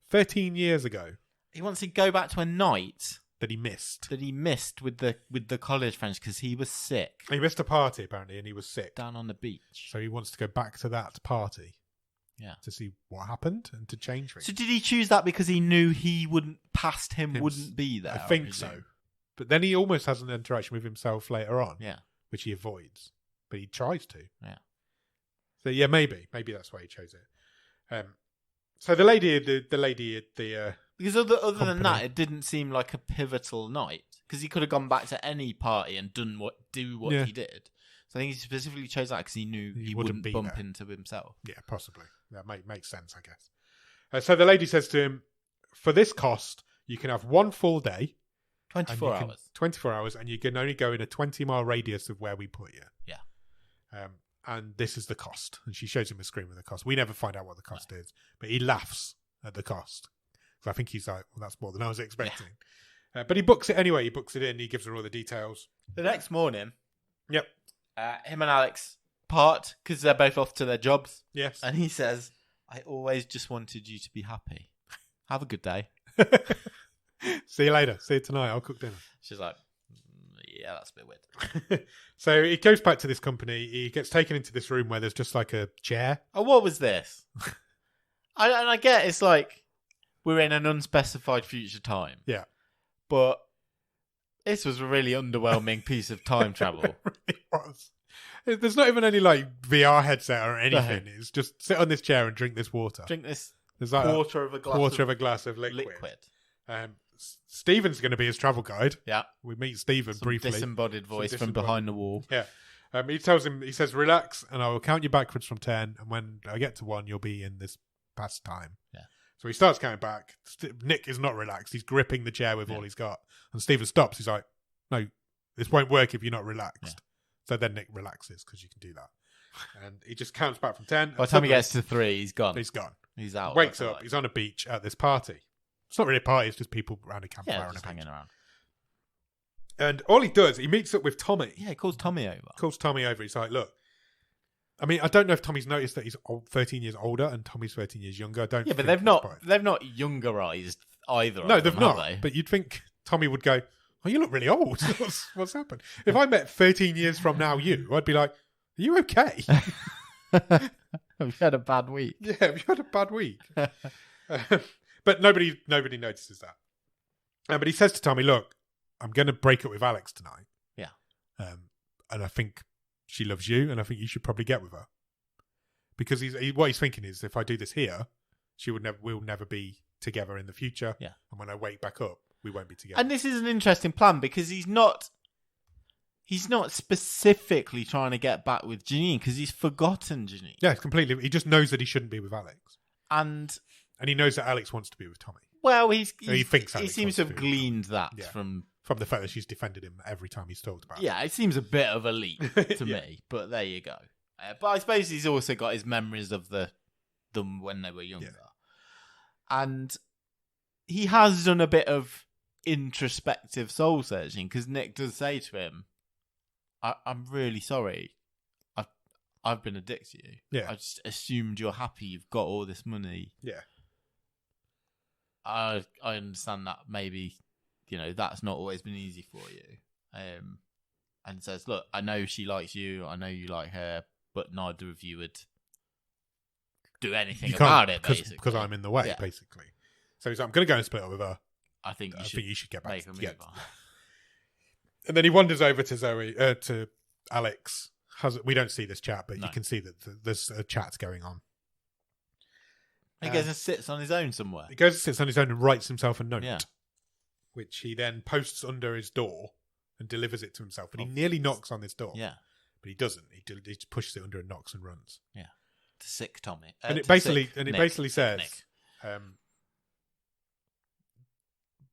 13 years ago. He wants to go back to a night that he missed with the college friends because he was sick. He missed a party apparently, and he was sick down on the beach. So he wants to go back to that party, to see what happened and to change things. So did he choose that because he knew he wouldn't be there? I think so. But then he almost has an interaction with himself later on, which he avoids, but he tries to. Yeah. So maybe that's why he chose it. So the lady at the because other than that, it didn't seem like a pivotal night because he could have gone back to any party and do what he did. So I think he specifically chose that because he knew he wouldn't bump there. Into himself. Yeah, possibly. That makes sense, I guess. So the lady says to him, "For this cost, you can have one full day, 24 hours. 24 hours, and you can only go in a 20-mile radius of where we put you." Yeah. And this is the cost. And she shows him a screen with the cost. We never find out what the cost is, but he laughs at the cost. So I think he's like, well, that's more than I was expecting. Yeah. But he books it anyway. He books it in. He gives her all the details. The next morning, him and Alex part because they're both off to their jobs. Yes. And he says, "I always just wanted you to be happy. Have a good day. See you later. See you tonight. I'll cook dinner." She's like, "Yeah, that's a bit weird." So he goes back to this company. He gets taken into this room where there's just like a chair. Oh, what was this? I get it's like we're in an unspecified future time. Yeah. But this was a really underwhelming piece of time travel. It really was. There's not even any like VR headset or anything. No. It's just sit on this chair and drink this water. There's like quarter of a glass of liquid. Stephen's going to be his travel guide. Yeah. We meet Stephen briefly. Disembodied voice from behind the wall. Yeah. He says, "Relax, and I will count you backwards from 10, and when I get to 1, you'll be in this past time." Yeah. So he starts counting back. Nick is not relaxed. He's gripping the chair with all he's got. And Stephen stops. He's like, "No, this won't work if you're not relaxed." Yeah. So then Nick relaxes because you can do that. And he just counts back from 10. By the time he gets to 3, he's gone. He's gone. He's out. Wakes up. He's on a beach at this party. It's not really a party. It's just people around a campfire just hanging around. And all he does, he meets up with Tommy. Yeah, he calls Tommy over. He's like, "Look, I mean, I don't know if Tommy's noticed that he's 13 years older and Tommy's 13 years younger. I don't. Yeah, but they've not youngerized either. No, they've not. But you'd think Tommy would go, "Oh, you look really old. What's happened?" If I met 13 years from now I'd be like, "Are you okay? Have you had a bad week?" Yeah, have you had a bad week? But nobody notices that. But he says to Tommy, "Look, I'm going to break up with Alex tonight. Yeah. And I think she loves you, and I think you should probably get with her." Because what he's thinking is, if I do this here, we'll never be together in the future. Yeah. And when I wake back up, we won't be together. And this is an interesting plan because he's not specifically trying to get back with Janine because he's forgotten Janine. Yeah, completely. He just knows that he shouldn't be with Alex. And he knows that Alex wants to be with Tommy. Well, he thinks Alex seems to have gleaned that from the fact that she's defended him every time he's talked about it. Yeah, it seems a bit of a leap to me, but there you go. But I suppose he's also got his memories of them when they were younger. Yeah. And he has done a bit of introspective soul searching because Nick does say to him, I'm really sorry. I've been a dick to you. Yeah. I just assumed you're happy. You've got all this money. Yeah. I understand that maybe that's not always been easy for you. And says, look, I know she likes you. I know you like her, but neither of you would do anything about it, basically. Because I'm in the way, basically. So he's like, I'm going to go and split up with her. I think you should get back make a move on. And then he wanders over to to Alex. We don't see this chat, but you can see that there's a chat going on. He goes and sits on his own somewhere. He goes and sits on his own and writes himself a note, which he then posts under his door and delivers it to himself. But he nearly knocks on this door. Yeah. But he doesn't. He just pushes it under and knocks and runs. Yeah. To sick Tommy. And it basically says,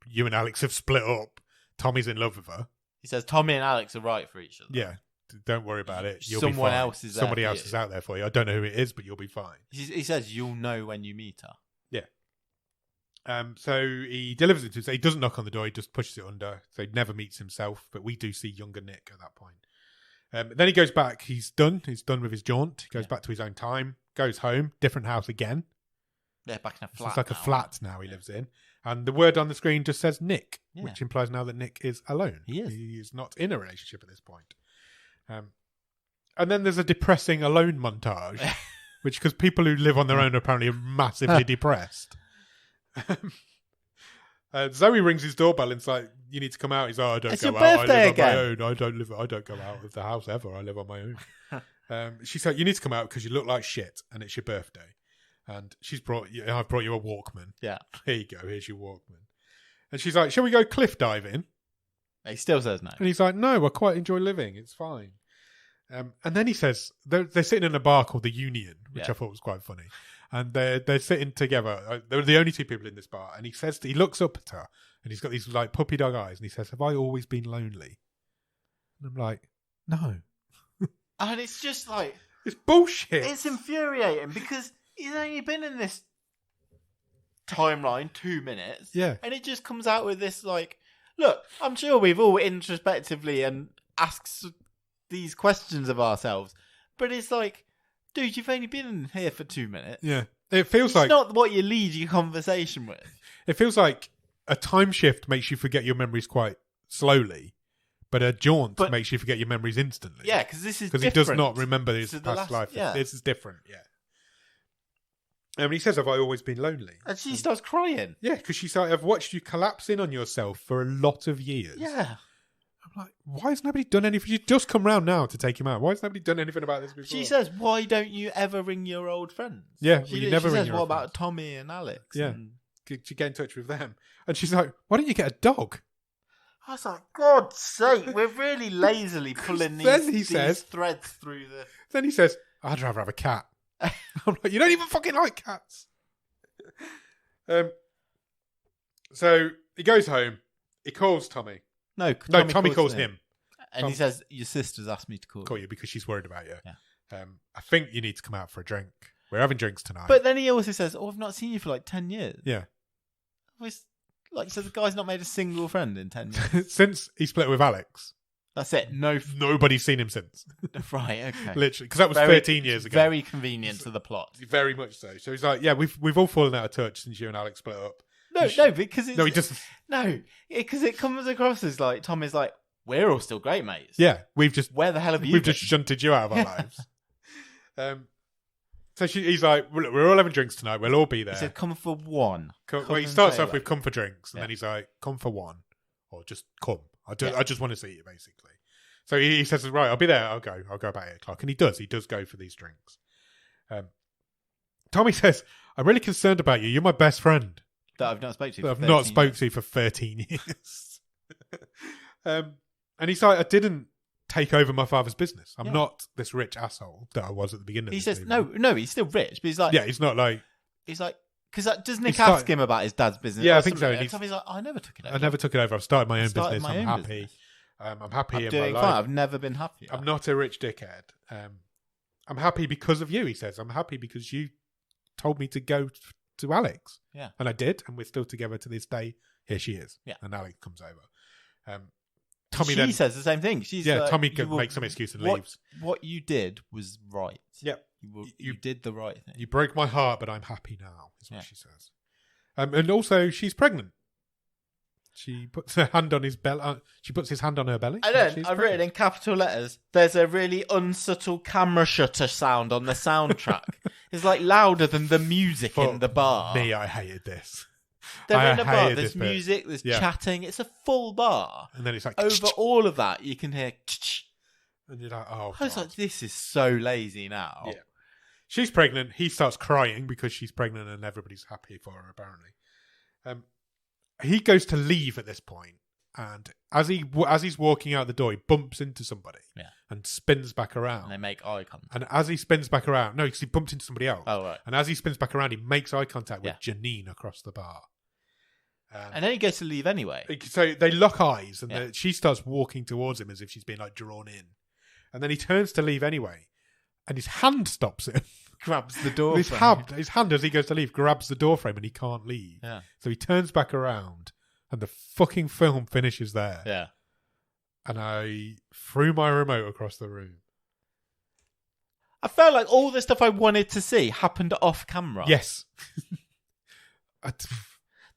you and Alex have split up. Tommy's in love with her. He says Tommy and Alex are right for each other. Yeah. Don't worry about it. You'll Someone be fine. else is there. Somebody else is out there for you. I don't know who it is, but you'll be fine. He says you'll know when you meet her. Yeah. So he delivers it to us. He doesn't knock on the door. He just pushes it under. So he never meets himself. But we do see younger Nick at that point. Then he goes back. He's done. He's done with his jaunt. He goes back to his own time. Goes home. Different house again. Yeah, back in a flat. It's like a flat now he lives in. And the word on the screen just says Nick, which implies now that Nick is alone. He is. He is not in a relationship at this point. And then there's a depressing alone montage, which, because people who live on their own apparently are massively depressed. Zoe rings his doorbell and it's like, you need to come out. He's like, I don't go out. I live on my own. I don't go out of the house ever. I live on my own. She's like, you need to come out because you look like shit and it's your birthday. And I've brought you a Walkman. Yeah. Here you go. Here's your Walkman. And she's like, shall we go cliff diving? He still says no. And he's like, no, I quite enjoy living. It's fine. And then he says, they're sitting in a bar called the Union, which I thought was quite funny. And they're sitting together. They're the only two people in this bar. And he looks up at her and he's got these like puppy dog eyes. And he says, have I always been lonely? And I'm like, no. And it's just like... It's bullshit. It's infuriating because he's only been in this timeline 2 minutes. Yeah. And it just comes out with this like, look, I'm sure we've all introspectively and asked these questions of ourselves. But it's like, dude, you've only been in here for 2 minutes. Yeah. It feels like... It's not what you lead your conversation with. It feels like a time shift makes you forget your memories quite slowly. But a jaunt makes you forget your memories instantly. Yeah, because this is because he does not remember his past life. Yeah. This is different, And he says, have I always been lonely? And she starts crying. Yeah, because she's like, I've watched you collapse in on yourself for a lot of years. Yeah. I'm like, why has nobody done anything? You just come round now to take him out. Why has nobody done anything about this before? She says, why don't you ever ring your old friends? Yeah, you never ring your old friends. She says, what about Tommy and Alex? Yeah, could you get in touch with them? And she's like, why don't you get a dog? I was like, God's sake, we're really lazily pulling these threads through the... Then he says, I'd rather have a cat. I'm like, you don't even fucking like cats. So he goes home. He calls Tommy. No, Tommy calls him. And he says, your sister's asked me to call you because she's worried about you. Yeah. I think you need to come out for a drink. We're having drinks tonight. But then he also says, I've not seen you for like 10 years. Yeah. So the guy's not made a single friend in 10 years? Since he split with Alex. That's it. Nobody's seen him since. Right, okay. Literally, because that was 13 years ago. Very convenient to the plot. Very much so. So he's like, yeah, we've all fallen out of touch since you and Alex split up. No, because it's... No, he doesn't. No, because it comes across as like, Tom is like, we're all still great mates. Yeah, where the hell have you We've been? just shunted you out of our lives. So he's like, look, we're all having drinks tonight. We'll all be there. He said, come for one. He starts off with come for drinks, and then he's like, come for one, or just come. I just want to see you, basically. So he says, right, I'll be there. I'll go about 8 o'clock, and he does go for these drinks. Tommy says, I'm really concerned about you. You're my best friend. That I've not spoken to. I've not spoken to you for 13 years. And he's like, I didn't take over my father's business. I'm not this rich asshole that I was at the beginning. He says, no, he's still rich, but he's like, he's not like, he's like, because does Nick ask him about his dad's business? Yeah, I think so. And Tommy's like, I never took it over. I never took it over. I've started my own business. I'm happy. I'm happy in my life. I've never been happier. I'm not a rich dickhead. I'm happy because of you, he says. I'm happy because you told me to go to Alex. Yeah. And I did, and we're still together to this day. Here she is. Yeah. And Alex comes over. Tommy says the same thing. She's Tommy makes some excuse and leaves. What you did was right. Yeah. You did the right thing. You broke my heart, but I'm happy now, is what she says. And also, she's pregnant. She puts her hand on his belly. She puts his hand on her belly. I've written in capital letters, there's a really unsubtle camera shutter sound on the soundtrack. It's like louder than the music in the bar. Me, I hated this. They're in a bar, there's music, there's chatting. It's a full bar. And then it's like... Over all of that, you can hear... And you're like, oh, I was like, this is so lazy now. Yeah. She's pregnant. He starts crying because she's pregnant and everybody's happy for her, apparently. He goes to leave at this point, and as he's walking out the door, he bumps into somebody and spins back around. And they make eye contact. And as he spins back around, no, because he bumped into somebody else. Oh, right. And as he spins back around, he makes eye contact with Janine across the bar. And then he goes to leave anyway. So they lock eyes, and she starts walking towards him as if she's being like drawn in. And then he turns to leave anyway, and his hand stops him. Grabs the door his hand, as he goes to leave, grabs the door frame and he can't leave. Yeah. So he turns back around and the fucking film finishes there. Yeah. And I threw my remote across the room. I felt like all the stuff I wanted to see happened off camera. Yes.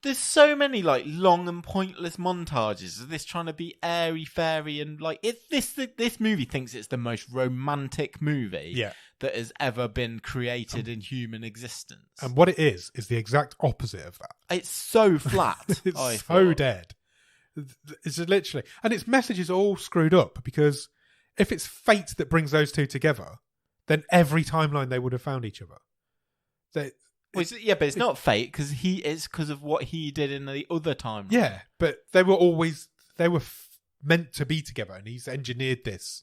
There's so many like long and pointless montages of this trying to be airy fairy and like this movie thinks it's the most romantic movie that has ever been created in human existence. And what it is the exact opposite of that. It's so flat. It's so dead. It's literally, and its message is all screwed up because if it's fate that brings those two together, then every timeline they would have found each other. But it's not fate because it's because of what he did in the other timeline. Yeah, but they were meant to be together, and he's engineered this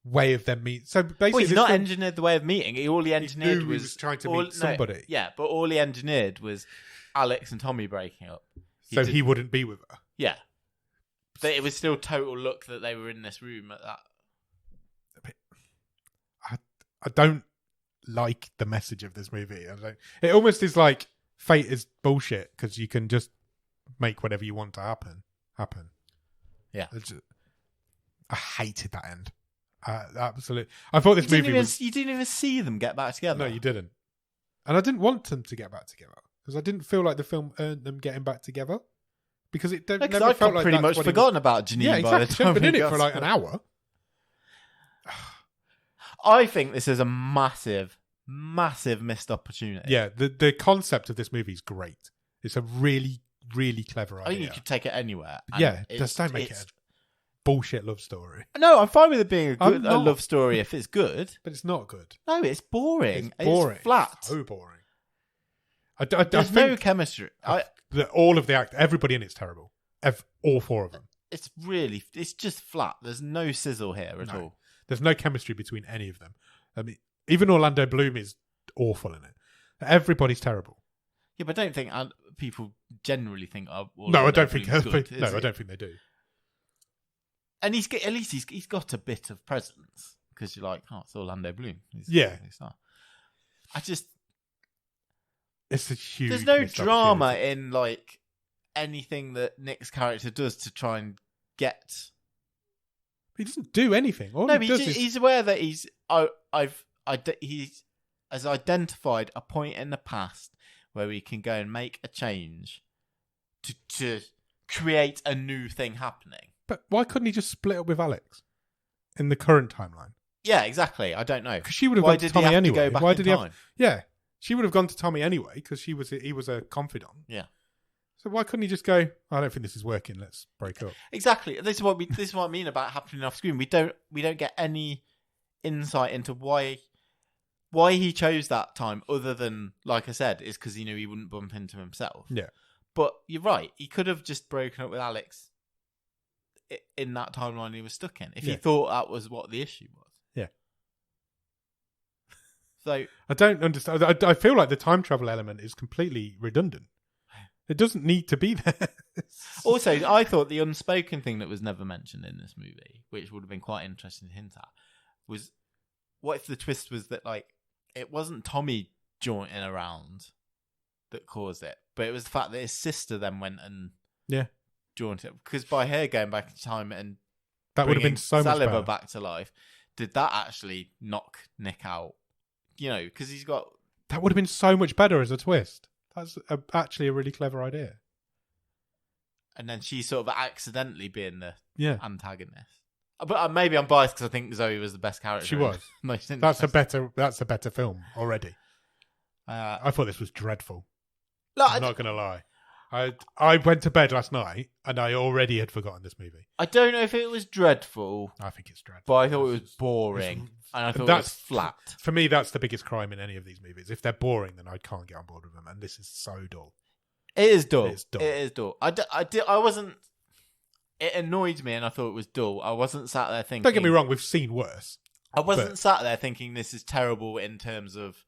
way of them meeting. So basically, he's not engineered the way of meeting. All he engineered was trying to meet somebody. Yeah, but all he engineered was Alex and Tommy breaking up. He wouldn't be with her. Yeah, but it was still total luck that they were in this room at that. I don't like the message of this movie. It almost is like fate is bullshit because you can just make whatever you want to happen. Yeah, I hated that end. Absolutely, I thought this movie was. You didn't even see them get back together. No, you didn't, and I didn't want them to get back together because I didn't feel like the film earned them getting back together because it never felt like pretty much forgotten about Janine by the time been in it for like an hour. I think this is a massive missed opportunity. Yeah, the concept of this movie is great. It's a really, really clever idea. I think you could take it anywhere. Yeah, just don't make it a bullshit love story. No, I'm fine with it being a love story if it's good. But it's not good. No, it's boring. It's flat. So boring. There's no chemistry. All of the everybody in it's terrible. All four of them. It's just flat. There's no sizzle here at all. There's no chemistry between any of them. I mean, even Orlando Bloom is awful in it. Everybody's terrible. Yeah, but I don't think people generally think. I don't think they do. And at least he's got a bit of presence because you're like, oh, it's Orlando Bloom. It's not. It's a huge. There's no drama in like anything that Nick's character does to try and get. He doesn't do anything. He's aware that he has identified a point in the past where he can go and make a change to create a new thing happening. But why couldn't he just split up with Alex in the current timeline? Yeah, exactly. I don't know. Because she would have gone to Tommy anyway. Why did he have? Yeah, she would have gone to Tommy anyway because he was a confidant. Yeah. So why couldn't he just go, I don't think this is working, let's break up? Exactly. This is what I mean about happening off screen. We don't get any insight into why he chose that time other than, like I said, is because he knew he wouldn't bump into himself. Yeah. But you're right. He could have just broken up with Alex in that timeline he was stuck in if he thought that was what the issue was. Yeah. So I don't understand. I feel like the time travel element is completely redundant. It doesn't need to be there. Also, I thought the unspoken thing that was never mentioned in this movie, which would have been quite interesting to hint at, was what if the twist was that like it wasn't Tommy jaunting around that caused it, but it was the fact that his sister then went and jaunted, because by her going back in time and that would have been so much better. Back to life, did that actually knock Nick out? You know, because he's got that would have been so much better as a twist. That's actually a really clever idea. And then she sort of accidentally being the antagonist. But maybe I'm biased because I think Zoe was the best character. She was. That's a better film already. I thought this was dreadful. I'm not going to lie. I went to bed last night and I already had forgotten this movie. I don't know if it was dreadful. I think it's dreadful. But I thought it was boring. And I thought it was flat. For me, that's the biggest crime in any of these movies. If they're boring, then I can't get on board with them. And this is so dull. It is dull. It is dull. I wasn't... It annoyed me and I thought it was dull. I wasn't sat there thinking... Don't get me wrong, we've seen worse. I wasn't sat there thinking this is terrible in terms of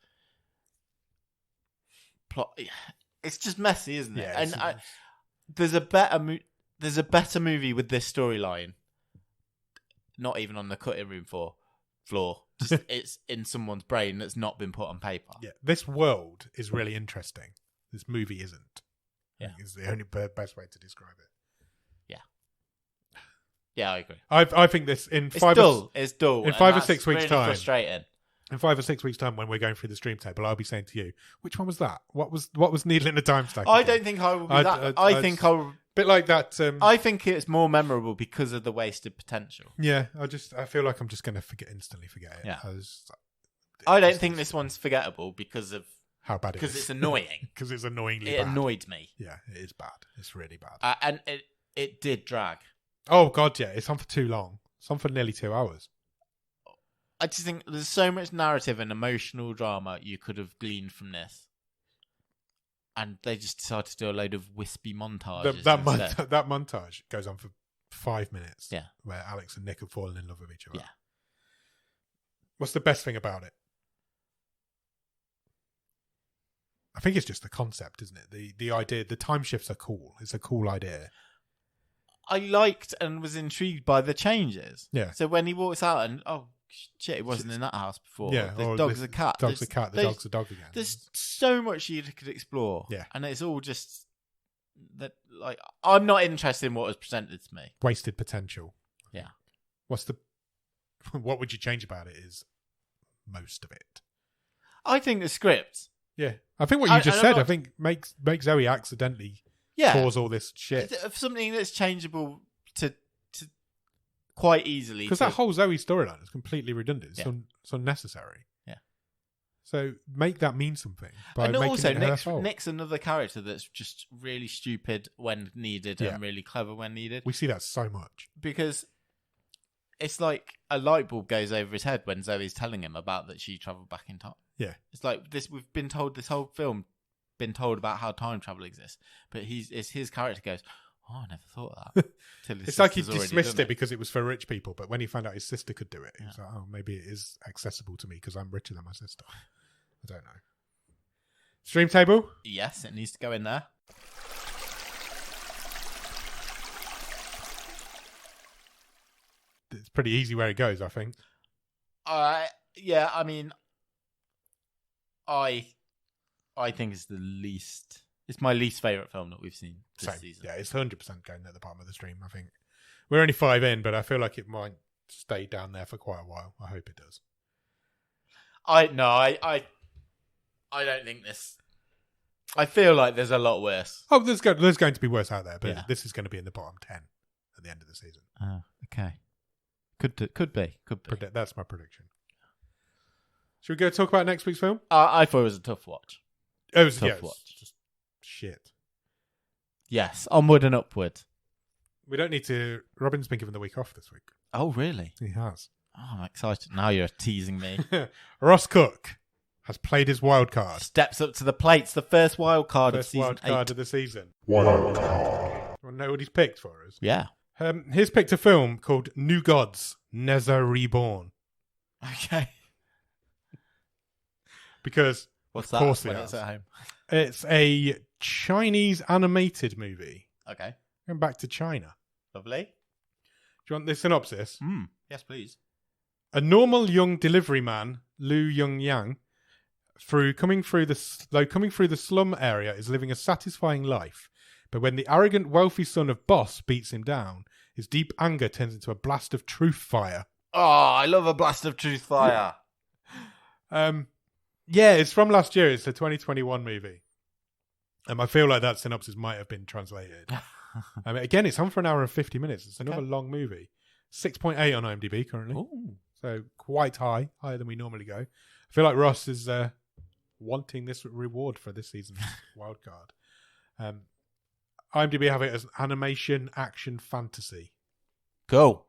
plot. It's just messy, isn't it? Yeah, and there's a better movie with this storyline. Not even on the cutting room floor. Just it's in someone's brain that's not been put on paper. Yeah, this world is really interesting. This movie isn't. Yeah, is the only best way to describe it. Yeah, I agree. I think this it's dull. In 5 or 6 weeks' really time, frustrating. In 5 or 6 weeks' time, when we're going through the stream table, I'll be saying to you, "Which one was that? What was Needle in the Timestack?" I don't think I will be that. I think I'll bit like that. I think it's more memorable because of the wasted potential. Yeah, I feel like I'm just going to instantly forget it. Yeah, I don't think this one's forgettable because of how bad it is. Because it's annoying. Because it's annoyingly bad. It annoyed me. Yeah, it is bad. It's really bad. And it did drag. Oh, God, yeah. It's on for too long. It's on for nearly 2 hours. I just think there's so much narrative and emotional drama you could have gleaned from this. And they just decided to do a load of wispy montages. That montage goes on for 5 minutes. Yeah. Where Alex and Nick have fallen in love with each other. Yeah. What's the best thing about it? I think it's just the concept, isn't it? The idea, the time shifts are cool. It's a cool idea. I liked and was intrigued by the changes. Yeah. So when he walks out and, oh, shit, it wasn't in that house before. Yeah. The dog's a cat. Dog's a cat. The dog's a dog again. There's so much you could explore. Yeah. And it's all just that, like, I'm not interested in what was presented to me. Wasted potential. Yeah. What would you change about it is most of it. I think the script. Yeah. I think what you just said, I think makes Zoe accidentally cause all this shit. Something that's changeable to quite easily. Because that whole Zoe storyline is completely redundant. It's unnecessary. Yeah. So make that mean something. And also, Nick's another character that's just really stupid when needed and really clever when needed. We see that so much. Because it's like a light bulb goes over his head when Zoe's telling him about that she travelled back in time. Yeah. It's like this. We've been told this whole film, about how time travel exists, but his character goes, "Oh, I never thought of that." It's like he dismissed it because it was for rich people, but when he found out his sister could do it, he was like, "Oh, maybe it is accessible to me because I'm richer than my sister." I don't know. Stream table? Yes, it needs to go in there. It's pretty easy where it goes, I think. Yeah, I mean, I think it's it's my least favourite film that we've seen this season. Yeah, it's 100% going at the bottom of the stream, I think. We're only 5 in, but I feel like it might stay down there for quite a while. I hope it does. I don't think this... I feel like there's a lot worse. Oh, there's going to be worse out there, but this is going to be in the bottom 10 at the end of the season. Okay. Could be. That's my prediction. Should we go talk about next week's film? I thought it was a tough watch. It was tough watch. Just shit. Yes, onward and upward. We don't need to... Robin's been given the week off this week. Oh, really? He has. Oh, I'm excited. Now you're teasing me. Ross Cook has played his wild card. Steps up to the plate. It's the first wild card of season 8. First wild card of the season. Wild card. You want to know what he's picked for us? Yeah. He's picked a film called New Gods, Nezza Reborn. Okay. Because, what's of course when it's at home? It's a Chinese animated movie. Okay. Going back to China. Lovely. Do you want the synopsis? Yes, please. A normal young delivery man, Lu Yongyang, coming through the slum area, is living a satisfying life. But when the arrogant, wealthy son of Boss beats him down, his deep anger turns into a blast of truth fire. Oh, I love a blast of truth fire. Yeah, it's from last year. It's a 2021 movie. I feel like that synopsis might have been translated. Again, it's on for an hour and 50 minutes. It's another long movie. 6.8 on IMDb currently. Ooh. So quite high, higher than we normally go. I feel like Ross is wanting this reward for this season's wildcard. IMDb have it as animation, action, fantasy. Cool.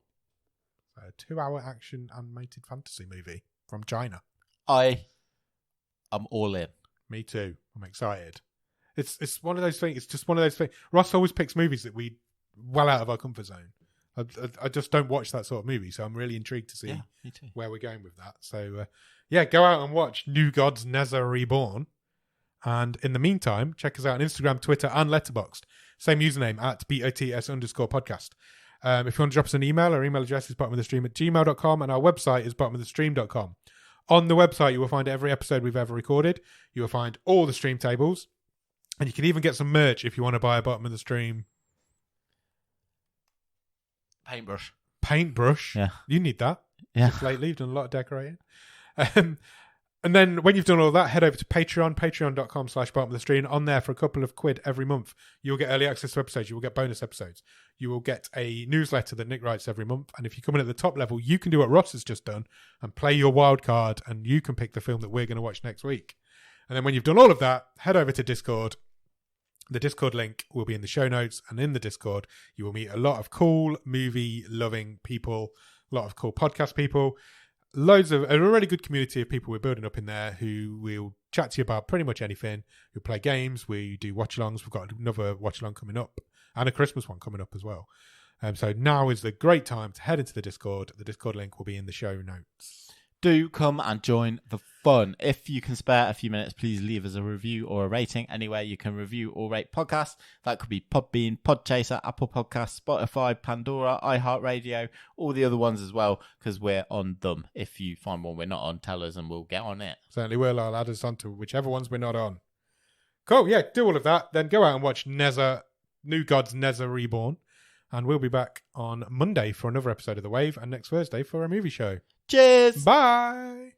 So a 2-hour action animated fantasy movie from China. I'm all in. Me too. I'm excited. It's one of those things. It's just one of those things. Ross always picks movies that we well out of our comfort zone. I just don't watch that sort of movie, so I'm really intrigued to see where we're going with that. So, go out and watch New Gods Neza Reborn. And in the meantime, check us out on Instagram, Twitter, and Letterboxd. Same username at BOTS_podcast. If you want to drop us an email, our email address is bottomofthestream@gmail.com, and our website is bottomofthestream.com. On the website, you will find every episode we've ever recorded. You will find all the stream tables, and you can even get some merch if you want to buy a Bottom of the Stream paintbrush. Yeah. You need that. Yeah. Just lately, you've done a lot of decorating. And then when you've done all that, head over to Patreon, patreon.com/bottom of the stream. On there for a couple of quid every month, you'll get early access to episodes. You will get bonus episodes. You will get a newsletter that Nick writes every month. And if you come in at the top level, you can do what Ross has just done and play your wild card, and you can pick the film that we're going to watch next week. And then when you've done all of that, head over to Discord. The Discord link will be in the show notes, and in the Discord, you will meet a lot of cool movie-loving people, a lot of cool podcast people, loads of a really good community of people we're building up in there who will chat to you about pretty much anything. We play games, we do watch-alongs. We've got another watch-along coming up, and a Christmas one coming up as well. So now is the great time to head into the Discord. The Discord link will be in the show notes. Do come and join the fun. If you can spare a few minutes, please leave us a review or a rating anywhere you can review or rate podcasts. That could be Podbean, Podchaser, Apple Podcasts, Spotify, Pandora, iHeartRadio, all the other ones as well, because we're on them. If you find one we're not on, tell us and we'll get on it. Certainly will. I'll add us onto whichever ones we're not on. Cool. Yeah, do all of that. Then go out and watch New Gods Neza Reborn. And we'll be back on Monday for another episode of The Wave, and next Thursday for a movie show. Cheers. Bye.